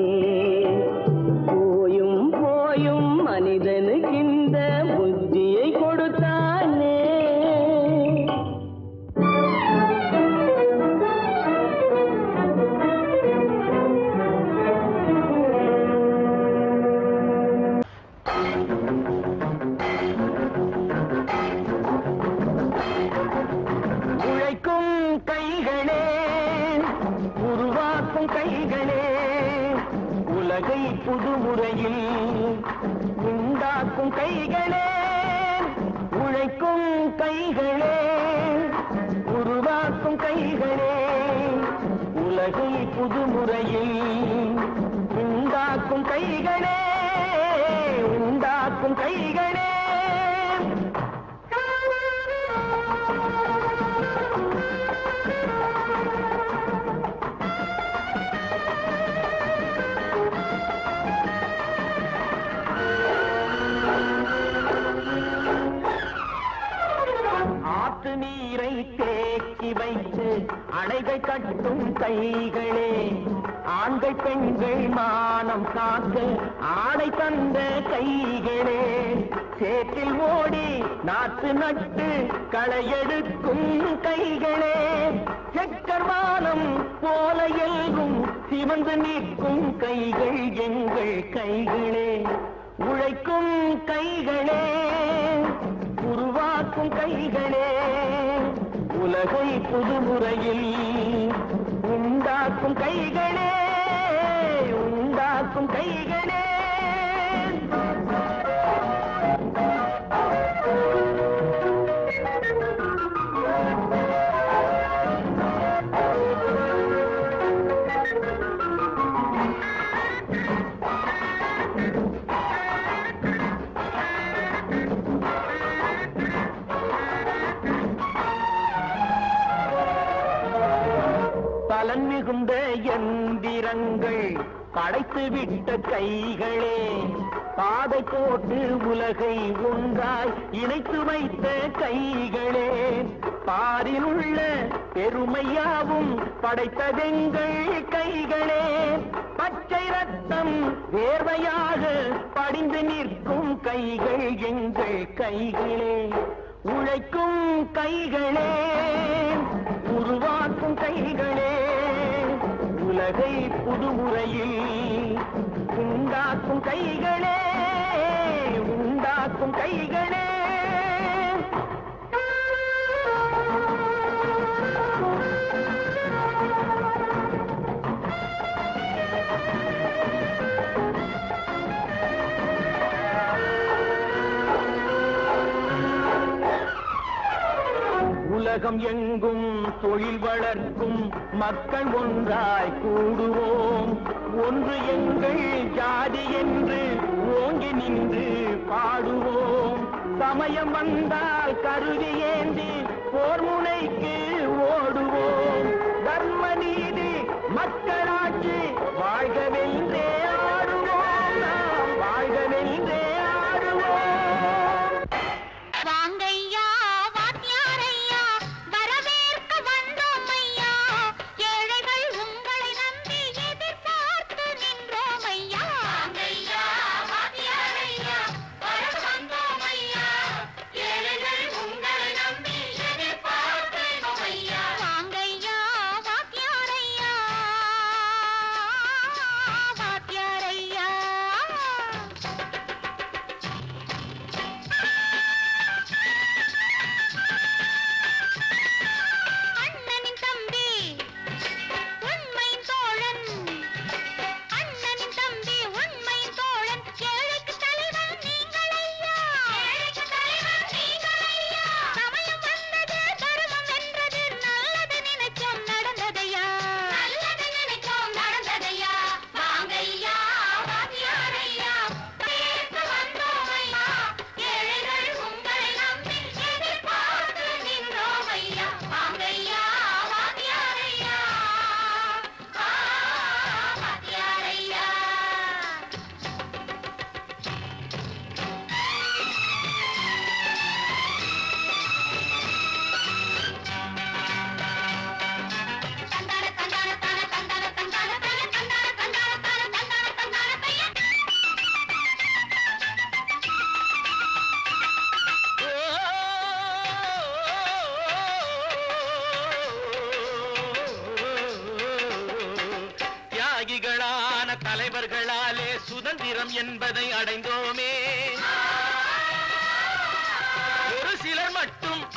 போயும் போயும் மனிதனுக்கின்ற புத்தியை கொடுத்தானே. உழைக்கும் கைகளே, உருவாக்கும் கைகளே, உலகை புதுமுறையில் உண்டாக்கும் கைகளே. உழைக்கும் கைகளே, உருவாக்கும் கைகளே, உலகை புதுமுறையில் உண்டாக்கும் கைகளே, உண்டாக்கும் கைகளே. ஆற்று நீரை தேக்கி வைத்து அணைகள் கட்டும் கைகளே, ஆண்கள் பெண்கள் மானம் காக்க ஆடை தந்த கைகளே. சேற்றில் ஓடி நாற்று நட்டு களையெடுக்கும் கைகளே, செக்கர்வானம் போல எல்லும் சிவந்து நிற்கும் கைகள் எங்கள் கைகளே. உழைக்கும் கைகளே, உருவாக்கும் கைகளே, உலகை புதுமுறையில் உண்டாக்கும் கைகளே, உண்டாக்கும் கைகளே. பலன் மிகுந்த எந்திரங்கள் படைத்து விட்ட கைகளே, பாதை போட்டு உலகை ஒன்றாய் இணைத்து வைத்த கைகளே. பாரில் உள்ள பெருமையாவும் படைத்ததெங்கள் கைகளே. பச்சை ரத்தம் வேர்வையாக படிந்து நிற்கும் கைகள் எங்கள் கைகளே. உழைக்கும் கைகளே, உருவாக்கும் கைகளே, உலகை புதுமுறையில் உண்டாக்கும் கைகளே, உண்டாக்கும் கைகளே. உலகம் எங்கும் தொழில் வளர்க்கும் மக்கள் ஒன்றாய் கூடுவோம். ஒன்று எங்கள் ஜாதி என்று ஓங்கி நின்று பாடுவோம். சமயம் வந்தால் கருவி ஏந்தி போர் முனைக்கு ஓடுவோம். தர்ம நீதி மக்களாட்சி வாழ்கவென்றே ஆடுவோம். நாம் வாழ்கவென்றே ஆடுவோம். வாங்கையா வாத்தியாரையா, வரவேற்க வந்தோம் ஐயா. ஏழைகள் உங்களை நம்பி எதிர்பார்த்து நின்றோம் ஐயா. வாங்கையா வாத்தியாரையா, வர வந்தோம் ஐயா. ஏழைகள் உங்களை நம்பி எதிர்பார்த்து நின்றோம் ஐயா. வாங்கையா வாத்தியாரையா,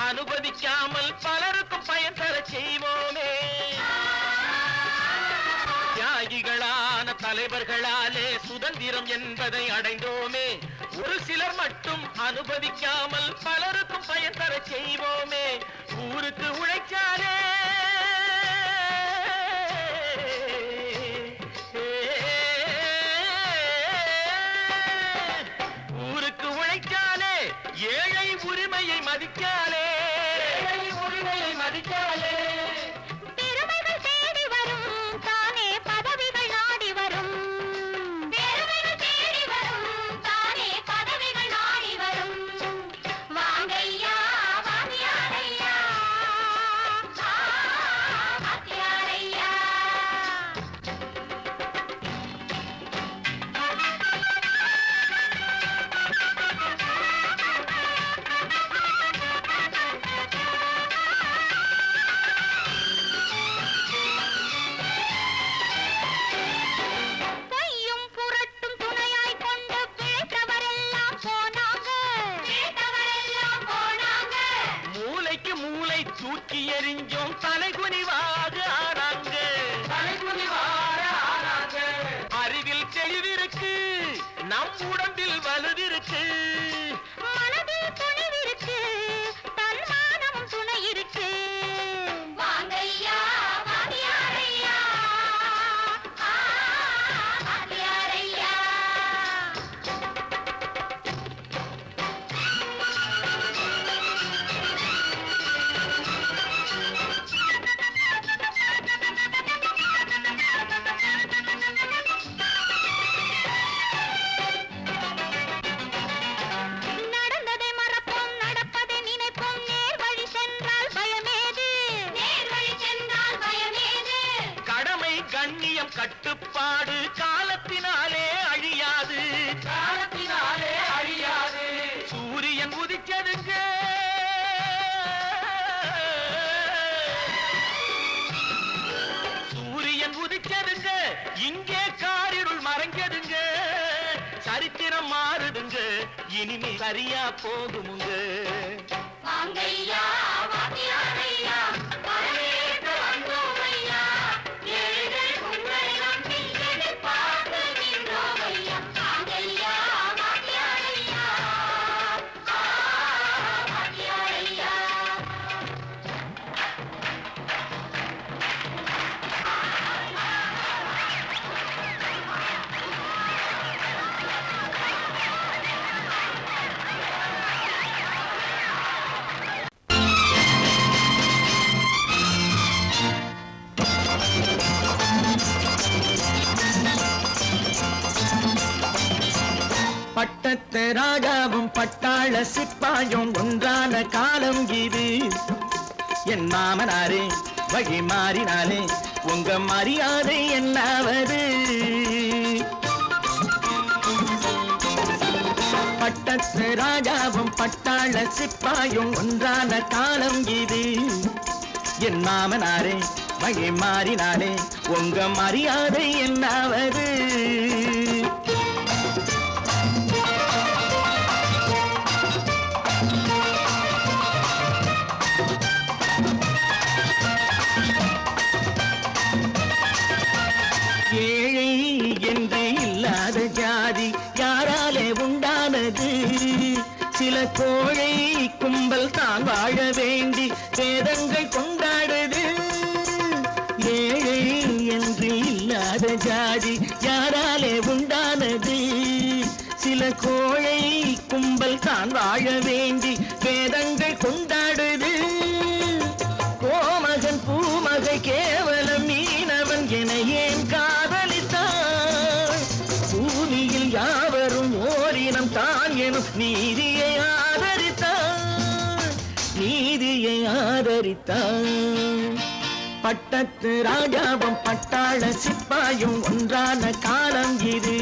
அனுமதிக்காமல் பலருக்கும் பயன் தர செய்வோமே. தியாகிகளான தலைவர்களாலே சுதந்திரம் என்பதை அடைந்தோமே. ஒரு சிலர் மட்டும் அனுமதிக்காமல் பலருக்கும் பயன் தர செய்வோமே. ஊருக்கு உழைச்சாலே ஏழை உரிமையை மதிக்காலே, உரிமையை மதிக்காலே. பெருமைகள் தேடி வரும் தானே பதவிகள் நாடி வரும். பெருமைகள் தேடி வரும் தானே பதவிகள் நாடி வரும். வாங்கையா வாங்கியாரையா வாங்கியாரையா. தூக்கி எறிஞ்சோம் தலைகுனிவாக ஆனாங்க, தலைகுனிவாக ஆனாங்க. அறிவில் தெளிவிருக்கு, நம் உடம்பில் வலுவிருக்கு, மனதில் துணிவிருக்கு, தன்மானம் துணை இருக்கு. வாங்கையா வாங்கியாரையா வாங்கியாரையா. கண்ணியம் கட்டுப்பாடு காலத்தினாலே அழியாது, காலத்தினாலே அழியாது. சூரியன் உதிச்சதுங்க, சூரியன் உதிச்சதுங்க, இங்கே காரிருள் மறைஞ்சதுங்க. சரித்திரம் மாறுதுங்க, இனிமே சரியா போகுமுங்க. வாங்கையா வாங்கியாரையா வரவேற்று வந்தோமையா. ஏழைகள் உங்களை நம்பி எதிர்பார்த்து நின்றோமையா. வாங்கையா வாங்கியாரையா வாங்கியாரையா. பட்டத்து ராஜாவும் பட்டாள சிப்பாயும் ஒன்றான காலம் இது. என் மாமனாரே வழி மாறினாலே உங்க மரியாதை என்னாவது? பட்டத்து ராஜாவும் பட்டாள சிப்பாயும் ஒன்றான காலம் இது. என் மாமனாரே வழி மாறினாலே உங்க மரியாதை என்னாவது? ஏழை என்று இல்லாத ஜாதி யாராலே உண்டானது? சில கோழை கும்பல் தான் வாழ வேண்டி வேதங்கள் கொண்டாடுது. ஏழை என்று இல்லாத ஜாதி யாராலே உண்டானது? சில கோழை கும்பல் தான் வாழ வேண்டி வேதங்கள் கொண்டாடுது. கோமகன் பூமகை கேவலம் மீனவன் என ஏன் காதலித்தான்? பூமியில் யாவரும் ஓரினம் தான் எனும் நீதியை ஆதரித்தான், நீதியை ஆதரித்தான். பட்டத்து ராஜாவும் பட்டாள சிப்பாயும் ஒன்றான காலம் இது.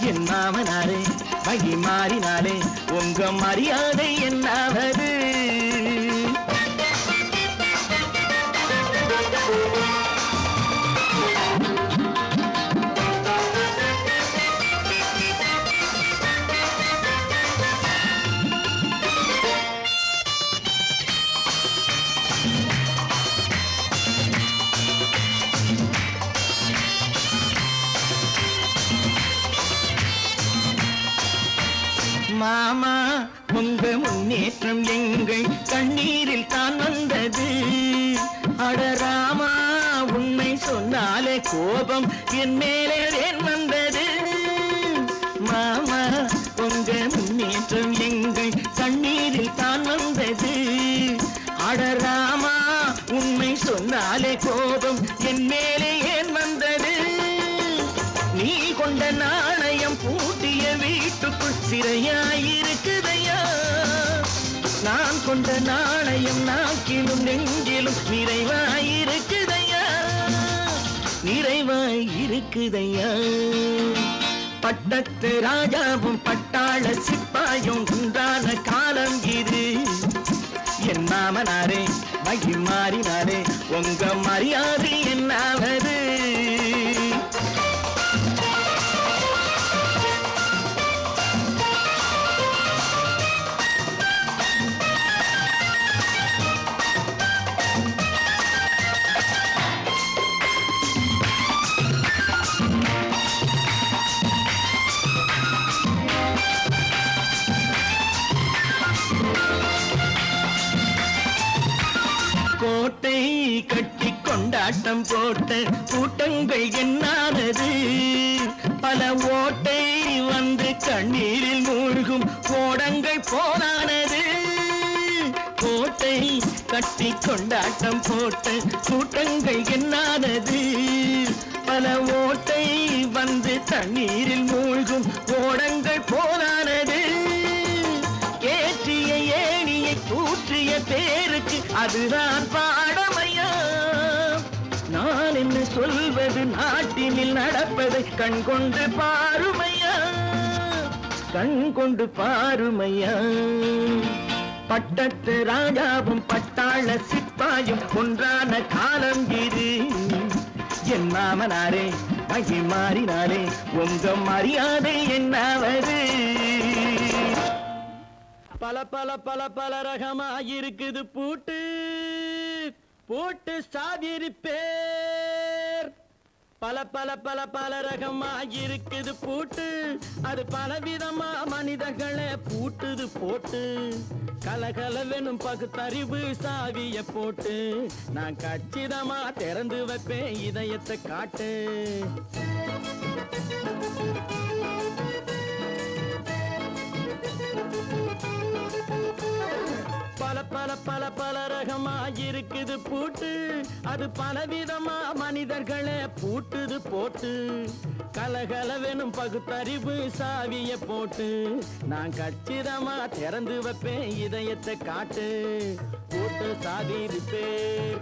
என் மாமனாரே வழி மாறினாலே உங்க மரியாதை என்னாவது? கோபம் என் மேலே ஏன் வந்தது மாமா உங்க முன்னேற்றம் எங்கள் கண்ணீரில் தான் வந்தது அடராமா உண்மை சொன்னாலே கோபம் என் மேலே ஏன் வந்தது நீ கொண்ட நாணயம் பூட்டிய வீட்டுக்குள் சிறையாயிருக்குதையா நான் கொண்ட நாணயம் நாக்கிலும் நெஞ்சிலும் நிறைவாயிருக்குதையா நிறைவாயிருக்குதையா பட்டத்து ராஜாவும் பட்டாள சிப்பாயும் உண்டான காலம் இது என் மாமனாரே மகி மாறினாரே உங்க மரியாதை என்னாவது கோட்டை கட்டி கொண்டாட்டம் போட்ட கூட்டங்கள் என்னானது பல ஓட்டை வந்து கண்ணீரில் மூழ்கும் கோடங்கள் போனானது கோட்டை கட்டி கொண்டாட்டம் போட்ட கூட்டங்கள் என்னானது பல ஓட்டை வந்து தண்ணீரில் மூழ்கும் கோடங்கள் போனானது ஏற்றிய ஏணியை கூற்றிய பேருக்கு அதுதான் பாடமையா நான் என்ன சொல்வது நாட்டினில் நடப்பதை கண் கொண்டு பாருமையா கண் கொண்டு பாருமையா பட்டத்து ராஜாவும் பட்டாள சிப்பாயும் ஒன்றான காலம் இது என் மாமனாரே மகி மாறினாரே உங்க மரியாதை என்னாவது பல பல பல பல ரகமா இருக்குது பூட்டு பூட்டு சாவிரி பேர் பல பல பல பல ரகமா இருக்குது பூட்டு அது பலவிதமா மனிதர்களை பூட்டுது போட்டு கலகலவெனும் பகுத்தறிவு சாவிய போட்டு நான் கச்சிதமா திறந்து வைப்பேன் இதயத்தை காட்டு பல பல பல பல ரகமா இருக்குது பூட்டு அது பலவிதமா மனிதர்களை பூட்டுது போட்டு கலகலவெனும் பகுத்தறிவு சாவிய போட்டு நான் கச்சிதமா திறந்து வைப்பேன் இதயத்தை காட்டு பூட்டு சாவி இருப்பேன்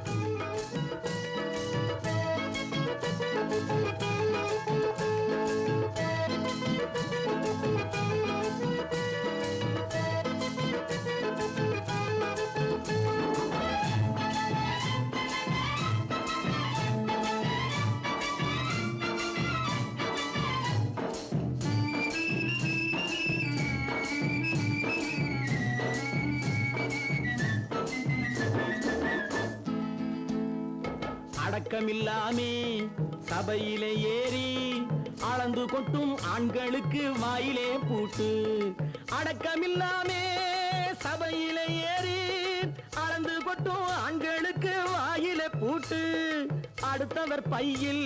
அடக்கமில்லாமே சபையிலே ஏறி அளந்து கொட்டும் ஆண்களுக்கு வாயிலே பூட்டு அடக்கமில்லாமே சபையிலே ஏறி அளந்து கொட்டும் ஆண்களுக்கு வாயிலே பூட்டு அடுத்தவர் பையில்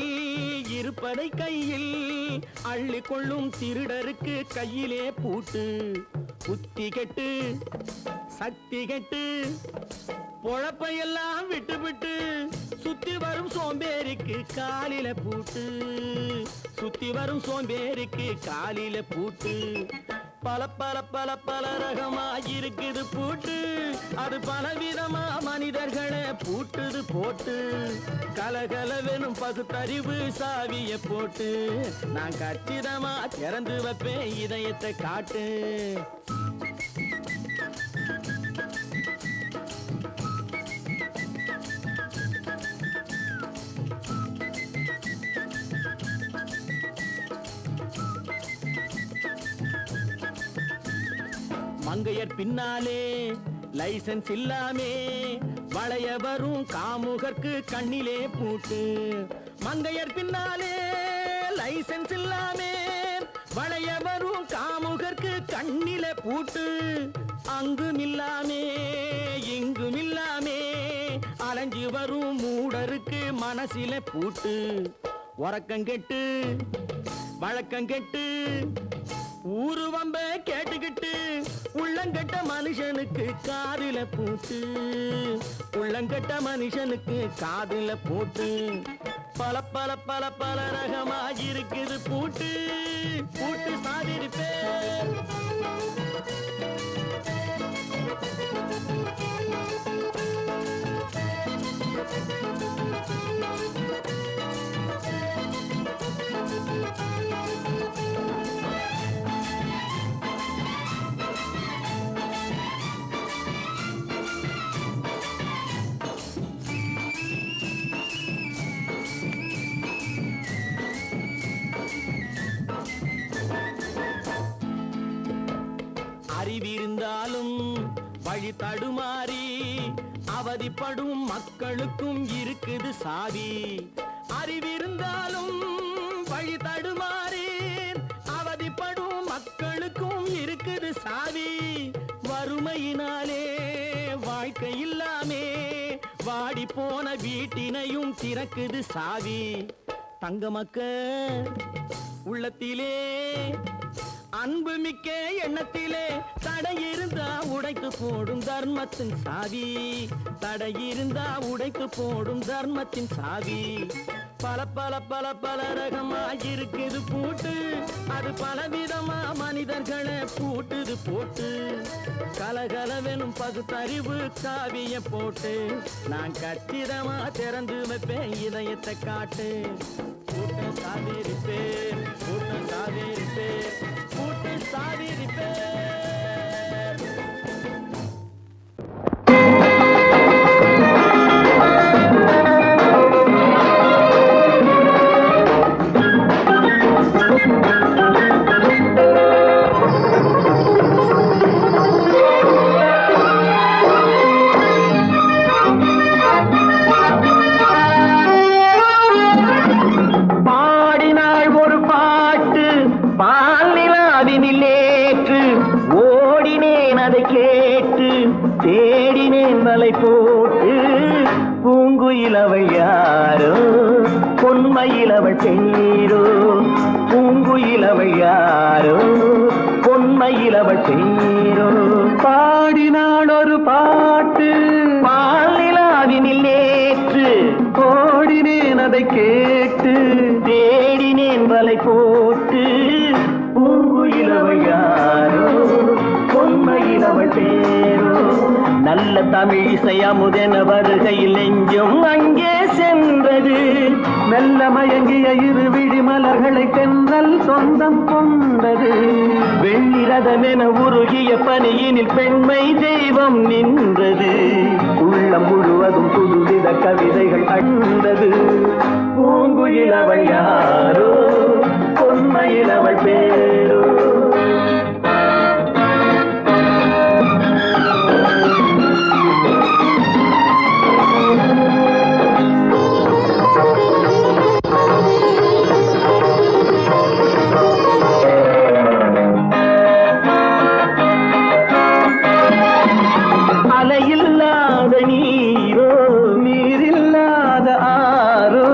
இருப்பதை கையில் அள்ளி கொள்ளும் திருடருக்கு கையிலே பூட்டு புத்தி கெட்டு சக்தி கெட்டு பொழப்பையெல்லாம் விட்டு விட்டு சுத்தி வரும் சோம்பேறிக்கு காலில பூட்டு சுத்தி வரும் சோம்பேறிக்கு காலில பூட்டு பல பல பல பல ரகமா இருக்குது பூட்டு அது பலவிதமா மனிதர்களை பூட்டுது போட்டு கலகலவெனும் பகுத்தறிவு சாவிய போட்டு நான் கச்சிதமா திறந்து வைப்பேன் இதயத்தை காட்டு மங்கையர் பின்னாலே லைசன்ஸ் இல்லாமே வளைய வரும் காமுகர்க்கு கண்ணிலே பூட்டு மங்கையர் பின்னாலே லைசன்ஸ் இல்லாமே வளைய வரும் காமுகர்க்கு கண்ணிலே பூட்டு அங்கும் இல்லாமே இங்கும் இல்லாமே அலைஞ்சு வரும் மூடருக்கு மனசில பூட்டு உறக்கங்கெட்டு வழக்கங்கெட்டு ஊரு வம்ப கேட்டுக்கிட்டு உள்ளங்கட்ட மனுஷனுக்கு காதுல பூட்டு, உள்ளங்கட்ட மனுஷனுக்கு காதுல பூட்டு. பல பல பல பல ரகமா இருக்குது பூட்டு, பூட்டு சாதிருப்பே. அறிவிருந்தாலும் வழி தடுமாறி அவதிப்படும் மக்களுக்கும் இருக்குது சாவி. அறிவிருந்தாலும் வழி தடுமாறி அவதிப்படும் மக்களுக்கும் இருக்குது சாவி. வறுமையினாலே வாழ்க்கை இல்லாமே வாடி போன வீட்டினையும் திறக்குது சாவி. தங்க மக்க உள்ளத்திலே அன்பு மிக்க எண்ணத்திலே தடையிருந்தா உடைத்து போடும் தர்மத்தின் சாவி, தடையிருந்தா உடைத்து போடும் தர்மத்தின் சாவி. பல பல பல பல ரகமா இருக்குது பூட்டு, அது பலவிதமா மனிதர்களை பூட்டுது போட்டு. கலகலவெனும் பகுத்தறிவு காவிய போட்டு நான் கச்சிதமா திறந்து வைப்பேன் இதயத்தை காட்டு. கூட்டம் சாவிருப்பேன், கூட்டம் சாவிருப்பேன், கூட்டம் சாவிருப்பேன். தேடினேன் வலை போட்டு பூங்குயிலவள் யாரோ பொன்மையிலவள் பேரோ, பூங்குயிலவள் யாரோ பொன்மையிலவள் பேரோ. பாடினாள் ஒரு பாட்டு பாலிலாவினில் நேற்று, ஓடினேன் அதை கேட்டு தேடினேன் வலை போட்டு பூங்குயிலவள் யாரோ பொன்மையிலவள் பேரோ. நல்ல தமிழ் இசை அமுதென வருகையில் நெஞ்சும் அங்கே சென்றது, மெல்ல மயங்கிய இரு விழி மலர்களை தென்றல் சொந்தம் கொண்டது. வெள்ளிரதமென உருகிய பனியினில் பெண்மை தெய்வம் நின்றது, உள்ளம் முழுவதும் புதுவித கவிதைகள் அண்டது. பூங்குயிலவள் யாரோ பொன்மையிலவள் பேரோ. அலையில்லாத நீரோ நீரில்லாத ஆரோ,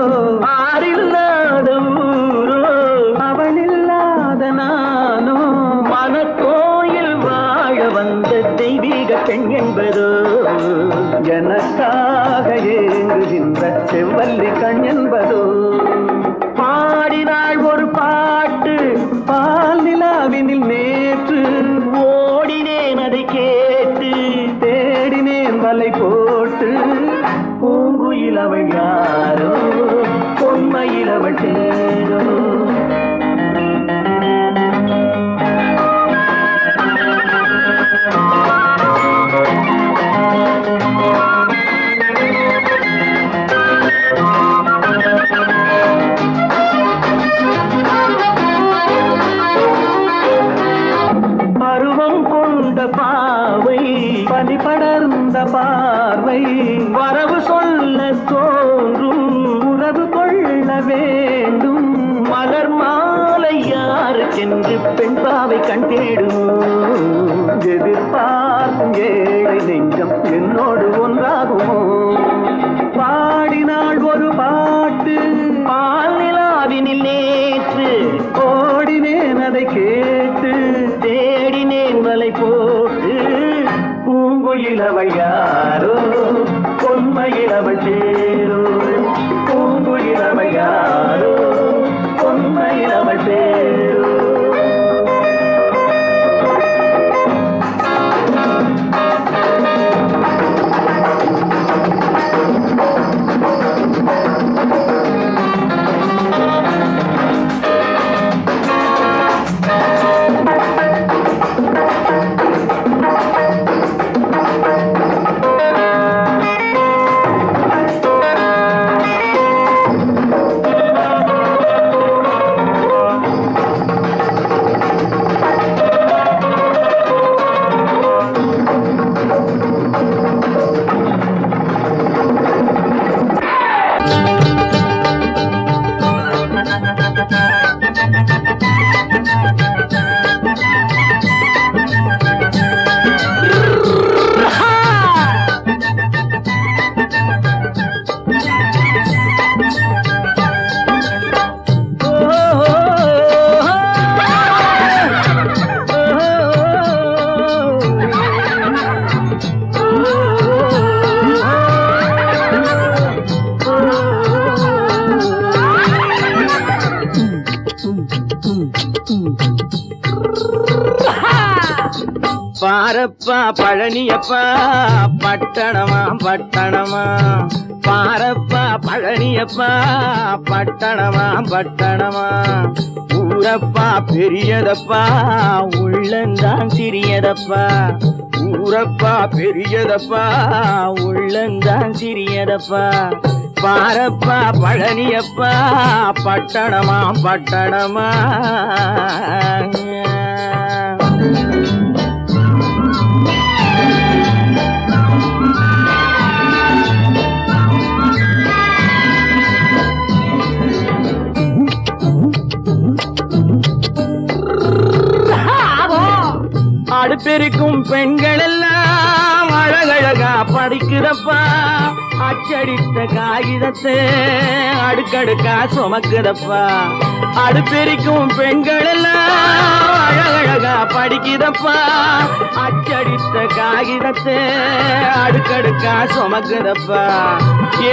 ஆறில்லாத ஊரோ அவளில்லாத நானோ. மனக்கோயில் வாழ வந்த தெய்வீக பெண் என்பதோ, எனக்காக ஏங்குகின்ற செவ்வல்லி கண் என்பதோ. பாடினாள் ஒரு பாட்டு பால் நிலாவினில் நேற்று, ஓடினேன் அதை கேட்டு தேடினேன் வலை போட்டு. பூங்குயிலவள் யாரோ பொன்மையிலவள் பேரோ. பருவம் கொண்ட பாவை பனி படர்ந்த பார்வை, வரவு சொல்ல தோன்றும் உறவு கொள்ள வேண்டும். மலர் மாலை யாருக்கென்று பெண் பாவை கண் தேடும், எதிர்பார்க்கும் ஏழை நெஞ்சம் என்னோடு ஒன்றாகுமோ. பாடினாள் ஒரு பாட்டு பால் நிலா பூங்குயிலவள் யாரோ பொன்மையிலவள் சேரோ பூங்குயிலவள் யாரோ பொன்மையிலவள் சேரோ பாரப்பா பழனியப்பா பட்டணமா பட்டணமா பாரப்பா பழனியப்பா பட்டணமா பட்டணமா ஊரப்பா பெரியதப்பா உள்ளந்தான் சிறியதப்பா ஊரப்பா பெரியதப்பா உள்ளந்தான் சிறியதப்பா பாரப்பா பழனியப்பா பட்டணமா பட்டணமா அடுப்பெருக்கும் பெண்கள் எல்லாம் அழகழகா படிக்கிறப்பா அச்சடித்த காகிதத்தை அடுக்கடுக்கா சுமக்குதப்பா அடுப்பெருக்கும் பெண்கள் எல்லாம் அழகழகா படிக்கிறப்பா அச்சடித்த காகிதத்தை அடுக்கடுக்கா சுமக்குதப்பா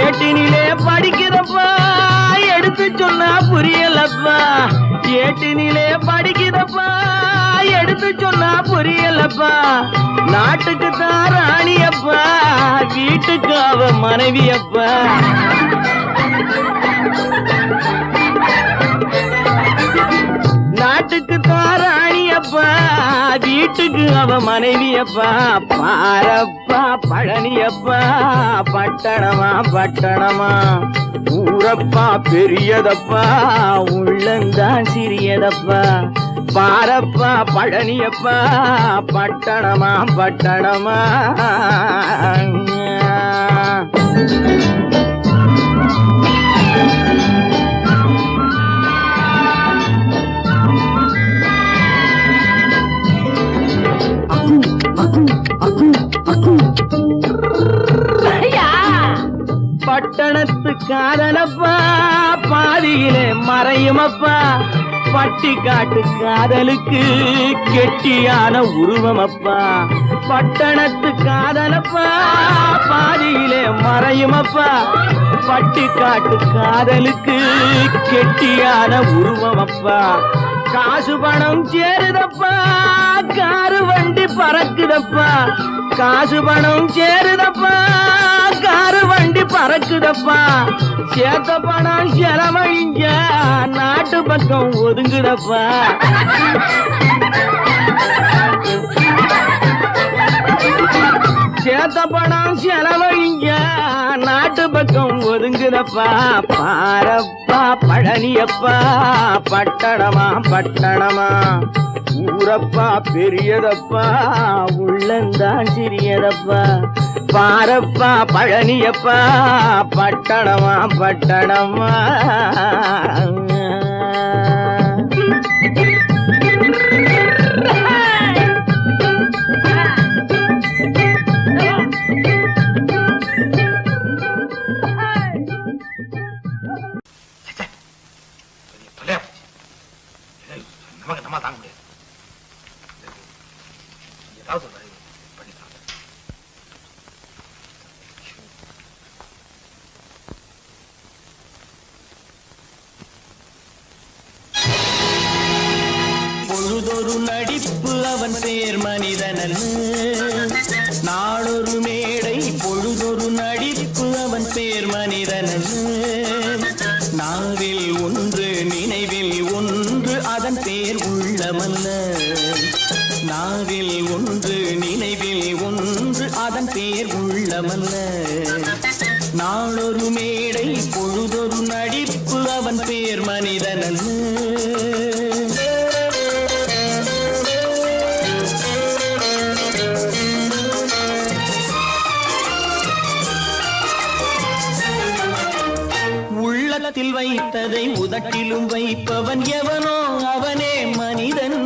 ஏட்டினிலே படிக்கிறப்பா எடுத்து சொன்னா புரியலப்பா ஏட்டினிலே படிக்கிறப்பா எடுத்து சொன்னா புரியலப்பா நாட்டுக்கு தான் ராணியப்பா வீட்டுக்கு அவ மனைவியப்பா நாட்டுக்கு தான் ராணியப்பா வீட்டுக்கு அவ மனைவியப்பா பாரப்பா பழனியப்பா பட்டணமா பட்டணமா ஊரப்பா பெரியதப்பா உள்ளந்தான் சிறியதப்பா பாரப்பா பழனியப்பா பட்டணமா பட்டணமா பட்டணத்து காதலப்பா பாதியிலே மறையுமப்பா பட்டி காட்டு காதலுக்கு கெட்டியான உருவமப்பா பட்டணத்து காதலப்பா பாதியிலே மறையுமப்பா பட்டி காட்டு காதலுக்கு கெட்டியான உருவமப்பா காசு பணம் சேருதப்பா காரு வண்டி பறக்குதப்பா காசு பணம் சேருதப்பா காரு வண்டி பறக்குதப்பா சேத்த பணம் செலவழிஞ்ச நாட்டு பக்கம் ஒதுங்குதப்பா சேத்த பணம் செலவழிஞ்ச நாட்டு பக்கம் ஒதுங்குதப்பா பாரப்பா பழனியப்பா பட்டணமா பட்டணமா ஊரப்பா பெரியதப்பா உள்ளந்தான் சிறியதப்பா பாரப்பா பழனியப்பா பட்டணமா பட்டணமா நமக்கு தாங்க முடியாது. ஏதாவது பண்ணிக்கலாம். பேர் மனிதனல்ல. நாளொரு மேடை பொழுதொரு நடிப்பு அவன் பேர் மனிதனல்ல. நாவில் ஒன்று நினைவில் ஒன்று அதன் பேர் உள்ளமல்ல. நாவில் ஒன்று நினைவில் ஒன்று அதன் பேர் உள்ளமல்ல. நாளொரு மேடை பொழுதொரு நடிப்பு அவன் பேர் மனிதனல்ல. உள்ளத்தில் வைத்ததை உதட்டிலும் வைப்பவன் எவனோ அவனே மனிதன்.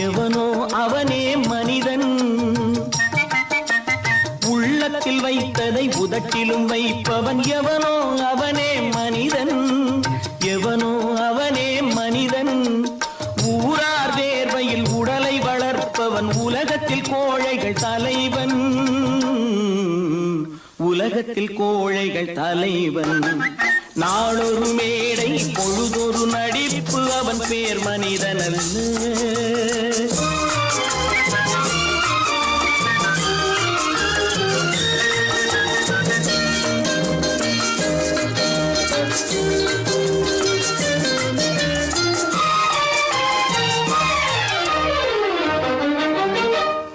எவனோ அவனே மனிதன். உள்ளத்தில் வைத்ததை உதட்டிலும் வைப்பவன் எவனோ அவனே மனிதன். எவனோ அவனே மனிதன். ஊரார் வேர்வையில் உடலை வளர்ப்பவன் உலகத்தில் கோழைகள் தலைவன். உலகத்தில் கோழைகள் தலைவன். நாளொரு மேடை பொழுதொரு நடிப்பு அவன் பேர் மனிதனல்ல.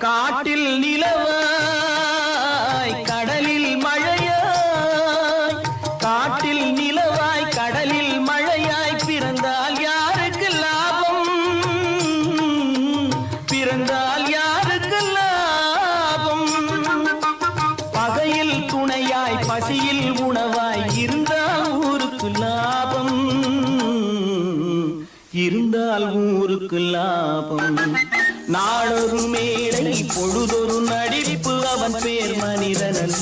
காட்டில் நிலவாய் கடலில் மழையாய். காட்டில் நிலவாய் கடலில் மழையாய் பிறந்தால் யாருக்கு லாபம்? பிறந்தால் யாருக்கு லாபம்? பகையில் துணையாய் பசியில் உணவாய் இருந்தால் ஊருக்கு லாபம். இருந்தால் ஊருக்கு லாபம். நாளொரு மேடை பொழுதொரு நடிப்பு அவன் பேர் மனிதனல்ல.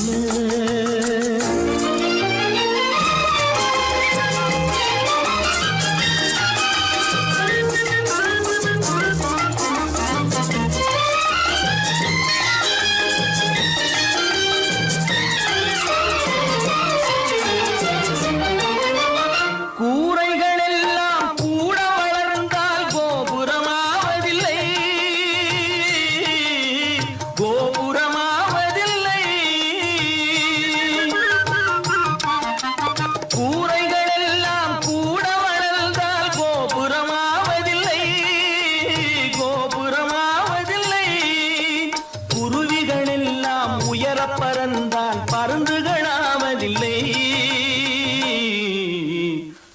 கூரைகள் எல்லாம் கூட வளர்ந்தால் கோபுரமாவதில்லை. கோபுரமாவதில்லை. கூரைகள் எல்லாம் கூட வளர்ந்தால் கோபுரமாவதில்லை. கோபுரமாவதில்லை. குருவிகள் எல்லாம் உயர பறந்தால் பருந்துகளாவதில்லை.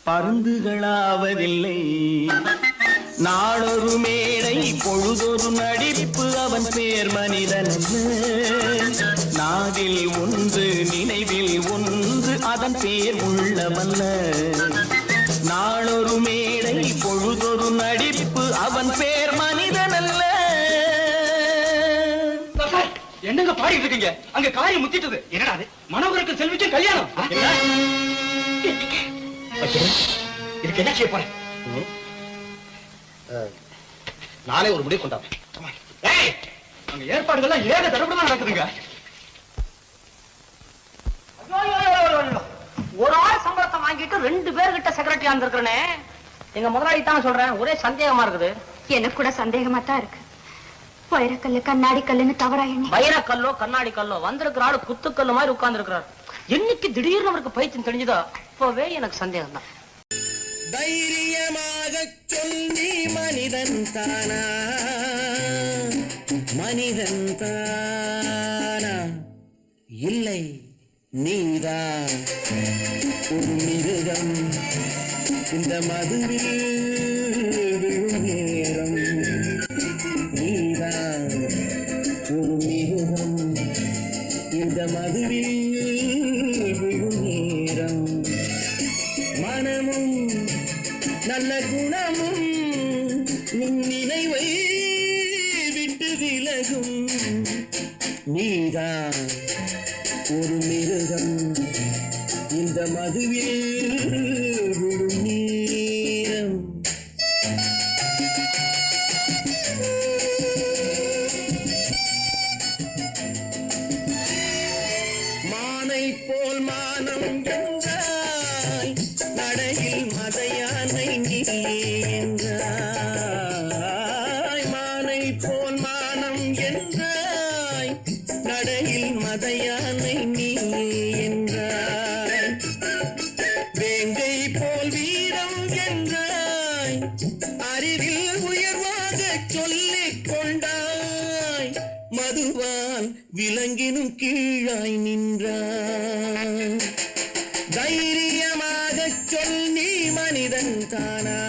பருந்துகளாவதில்லை. நாளொரு மேடை பொழுதொரு நடிப்பு அவன் பேர் மனிதனல்ல. நாவில் ஒன்று நினைவில் ஒன்று அதன் பேர் உள்ளமல்ல. நாளொரு மேடை பொழுதொரு நடிப்பு அவன் பேர் மனிதனல்ல. என்னங்க பாடிட்டு இருக்கீங்க? அங்க காரியம் முத்திட்டது. என்னடா அது? மனோகருக்கு செல்விக்கு கல்யாணம். இதுக்கு என்ன செய்ய போறேன்? நாளை ஒரு முடிவு கொண்டாங்க. அங்க ஏற்பாடுகள்லாம் ஏக தடபடமா நடக்குதுங்க. ஒரு ஆள் சம்பளத்தை வாங்கிட்டு 2 பேர்கிட்ட செக்ரட்டரியா இருந்திருக்கிறனே. எங்க முதலாளி தான் சொல்றேன், ஒரே சந்தேகமா இருக்குது. எனக்கு கூட சந்தேகமா தான் இருக்கு. வைரக்கல்லு கண்ணாடி கல்லுன்னு தவறா எண்ணி வைரக்கல்லோ கண்ணாடி கல்லோ வந்திருக்கிற ஆளு குத்துக்கல்லு மாதிரி உட்கார்ந்து இருக்கிறார். என்னைக்கு திடீர்னு அவருக்கு பைத்தியம் தெரிஞ்சதோ அப்பவே எனக்கு சந்தேகம் தான். தைரியமாக சொல்லி மனிதன் தானா? மனிதன் தானா? இல்லை, நீதான் ஒரு மிருகம். இந்த மதுவில் விழும் நேரம் நீதான் ஒரு மிருகம். இந்த மதுவில் விழும் நேரம் மனமும் நல்ல குணமும் உன் நினைவை விட்டு விலகும். நீதான் ஒரு மிருகம். இந்த மதுவில் விழும் நேரம். மானை போல் மானம் என்றாய், நடையில் மதையானை நீ என்றாய். மானை போல் மலையில் மத யானை நீ என்றாய், வேங்கை போல் வீரம் என்றாய், அறிவில் உயர்வாக சொல்லிக் கொண்டாய், மதுவால் விலங்கினும் கீழாய் நின்றாய். தைரியமாகச் சொல் நீ மனிதன் தானா,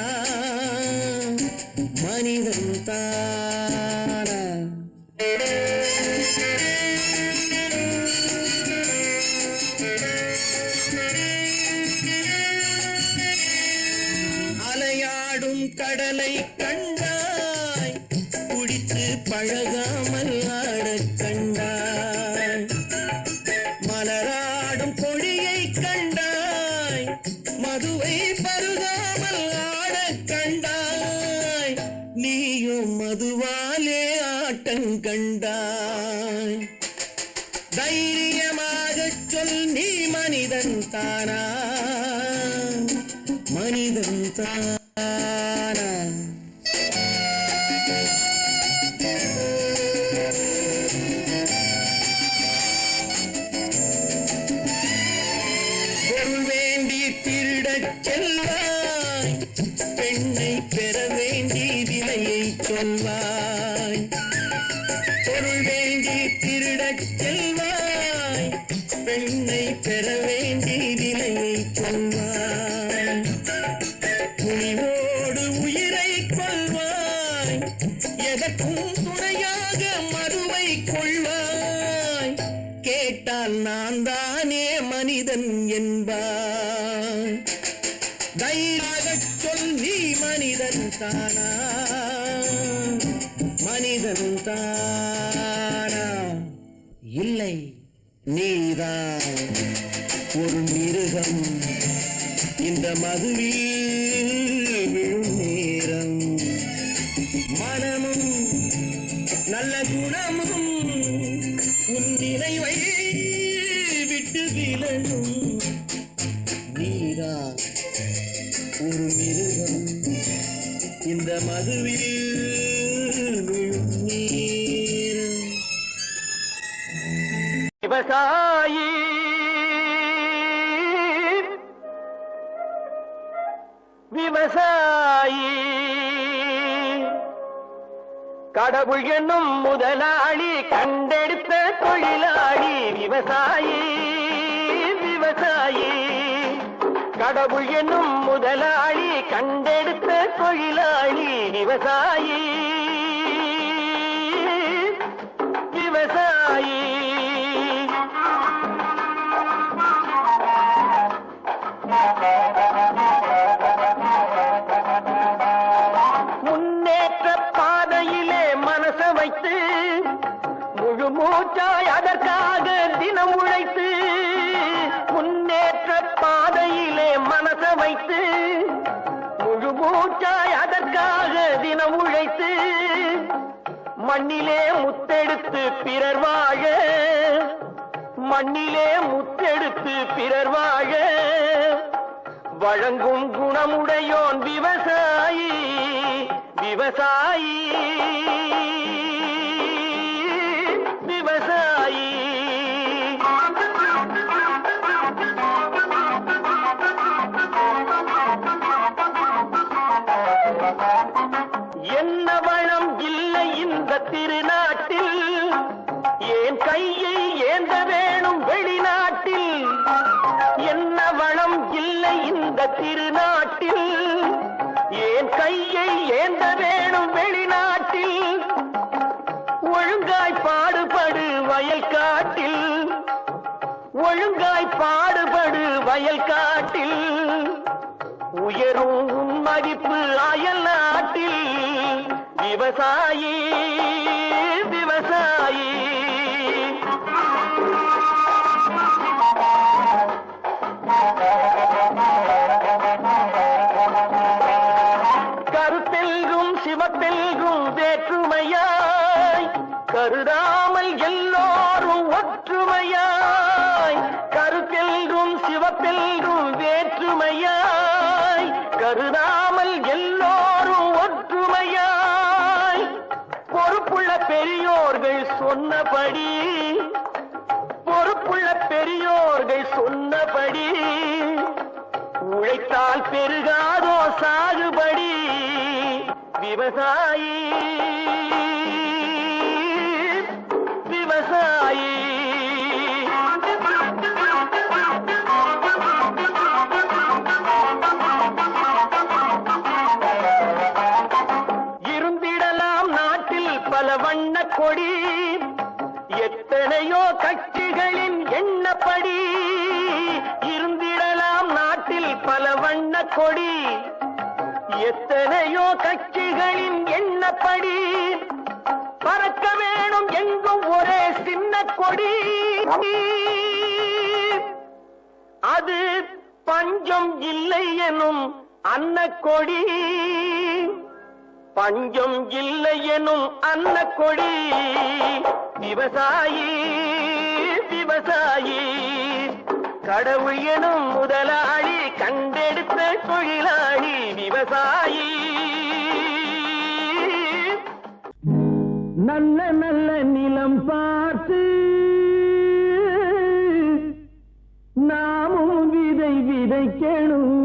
மனிதன் தானா? அலையாடும் கடலை கண்டாய், குடித்து பழகாமல் ஆடக் கண்டாய், மலராடும் கொடியை கண்டாய், மதுவை பருகாமல் ஆடக் கண்டாய், நீயும் மதுவாலே ஆட்டங்கண்டாய். தைரியமாகச் சொல் நீ மனிதன் தானா, மனிதன் தானா? பொருள் வேண்டி திருடச் செல்வாய், பெண்ணை பெற வேண்டி விலையை சொல்வாய். பொருள் வேண்டி திருடச் செல்வாய், பெண்ணை பெற வேண்டி விலையை சொல்வாய். துணிவோடு உயிரை கொள்வாய், எதற்கும் துணையாக மறுவை கொள்வாய். கேட்டால் நான் தானே மனிதன் என்பாய். தைரியமாகச் சொல் நீ மனிதன் தானா, மனிதன் தானா? இல்லை, நீதான் ஒரு மிருகம். இந்த மதுவில் விழும் நேரம், மனமும் நல்ல குணமும் உன் நினைவை விட்டு விலகும். நீதான் ஒரு மிருகம், இந்த மதுவில் விழும் நேரம். விவசாயி விவசாயி கடவுள் என்னும் முதலாளி கண்டெடுத்த தொழிலாளி. விவசாயி விவசாயி கடவுள் என்னும் முதலாளி கண்டெடுத்த தொழிலாளி. விவசாயி விவசாயி முன்னேற்ற பாதையிலே மனச வைத்து முழு மூச்சாய் அதற்காக தினம் உழைத்து, முன்னேற்ற பாதையிலே மனச வைத்து முழு மூச்சாய் அதற்காக தினம் உழைத்து, மண்ணிலே முத்தெடுத்து பிறர் வாழ, மண்ணிலே முத்தெடுத்து பிறர் வாழ வழங்கும் குணமுடையோன் விவசாயி. விவசாயி விவசாயி என்ன வளம் இல்லை இந்த திருநாட்டில், ஏன் கையை ஏந்த வேணும் வெளிநாட்டில். என்ன வளம் இல்லை இந்த திருநாட்டில், ஏன் கையை ஏந்த வேணும் வெளிநாட்டில். ஒழுங்காய் பாடுபடு வயல் காட்டில், ஒழுங்காய் பாடுபடு வயல் காட்டில். உயரும் உன் மதிப்பு அயல் நாட்டில். விவசாயி விவசாயி கருத்தெல்கும் சிவத்தெல்கும் வேற்றுமையாய் கருதாமல் எல்லோரும் ஒற்றுமையாய். கருத்தெல்கும் சிவத்தெல்கும் வேற்றுமையாய் கருதாமல் எல்லோரும் ஒற்றுமையாய். பொறுப்புள்ள பெரியோர்கள் சொன்னபடி உள்ளபடி உழைத்தால் பெருகாதோ சாகுபடி விவசாயி விவசாயி இருந்திடலாம் நாட்டில் பல வண்ண கொடி எத்தனையோ கட்சிகளின் எண்ணப்படி இருந்திடலாம் நாட்டில் பல வண்ண கொடி எத்தனையோ கட்சிகளின் எண்ணப்படி பறக்க வேணும் எங்கும் ஒரே சின்ன கொடி அது பஞ்சம் இல்லை எனும் அன்னக்கொடி பஞ்சம் இல்லை எனும் அன்னக்கொடி விவசாயி விவசாயி கடவுள் எனும் முதலாளி கண்டெடுத்த தொழிலாளி விவசாயி நல்ல நல்ல நிலம் பார்த்து நாமும் விதை விதைக்கணும்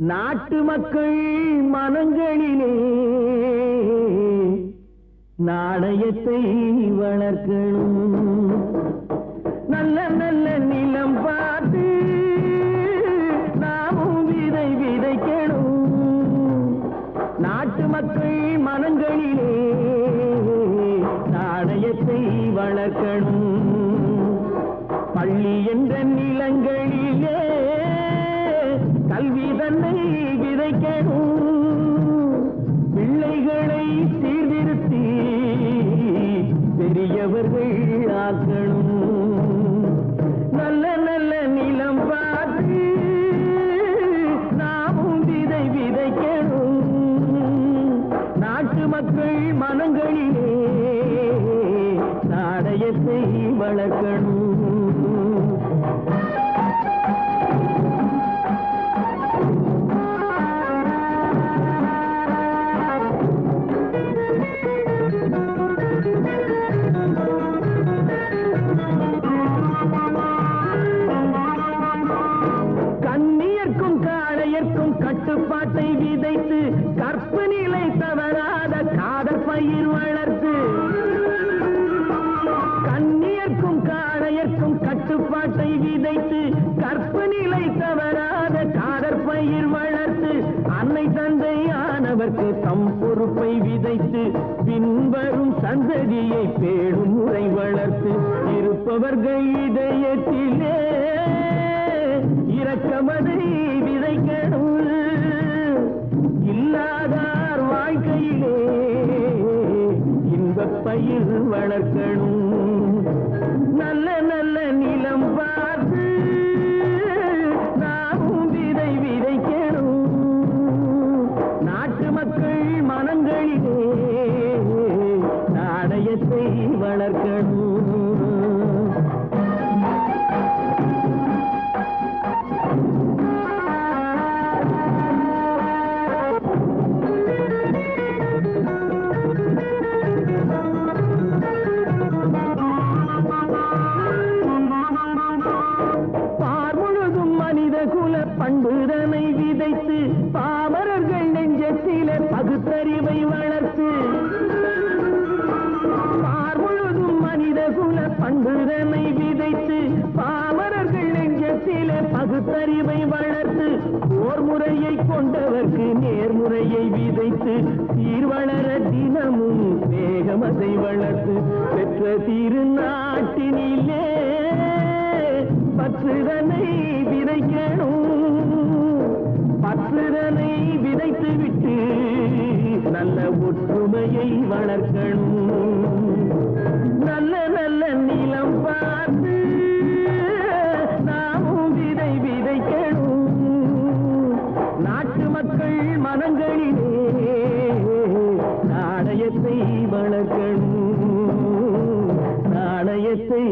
நாட்டு மக்கள் மனங்களிலே நாணயத்தை வளர்க்கணும் நல்ல நல்ல நிலம் பார்த்து நாமும் விதை விதைக்கணும் நாட்டு மக்கள் மனங்களிலே நாணயத்தை வளர்க்கணும் பள்ளி என்ற நிலங்களிலே கல்வி தன்னை விதைக்கணும் பிள்ளைகளை சீர்திருத்தி பெரியவர்கள் ஆக்கணும் நல்ல நல்ல நிலம் பார்த்து நாமும் விதை விதைக்கணும் நாட்டு மக்கள் மனங்களிலே நாணயத்தை வளர்க்கணும் கட்டுப்பாட்டை விதைத்து கற்பு நிலை தவறாத காதல் பயிர் வளர்த்து கண்ணியர்க்கும் காளையர்க்கும் கட்டுப்பாட்டை விதைத்து கற்பு நிலை தவறாத காதல் பயிர் வளர்த்து அன்னை தந்தையானவர்க்கு தம் பொறுப்பை விதைத்து பின்வரும் சந்ததியை பேடும் முறை வளர்த்து இருப்பவர்கள் இதயத்திலே இரக்கமதை விதைக்கணும் இல்லாதார் வாழ்க்கையிலே இன்பப் பயிர் வளர்க்கணும் நல்ல நல்ல நிலம் பார்த்து நாமும் விதை விதைக்கணும் நாட்டு மக்கள் மனங்களிலே நாணயத்தை வளர்க்கணும் பண்புதனை விதைத்து பாமரர்கள் நெஞ்சத்திலே பகுத்தறிவை வளர்த்து பார் முழுதும் மனித குல பண்புதனை விதைத்து பாமரர்கள் நெஞ்சத்திலே பகுத்தறிவை வளர்த்து ஓர் முறையை கொண்டவர்க்கு நேர்முறையை விதைத்து சீர் வளர தினமும் வேகமதை வளர்த்து பெற்ற திருநாட்டினிலே பற்றுதனை விதைக்கணும் பற்றுதனை விதைத்து விட்டு நல்ல ஒற்றுமையை வளர்க்கணும் நல்ல நல்ல நிலம் பார்த்து நாமும் விதை விதைக்கணும் நாட்டு மக்கள் மனங்களிலே நாணயத்தை வளர்க்கணும் நாணயத்தை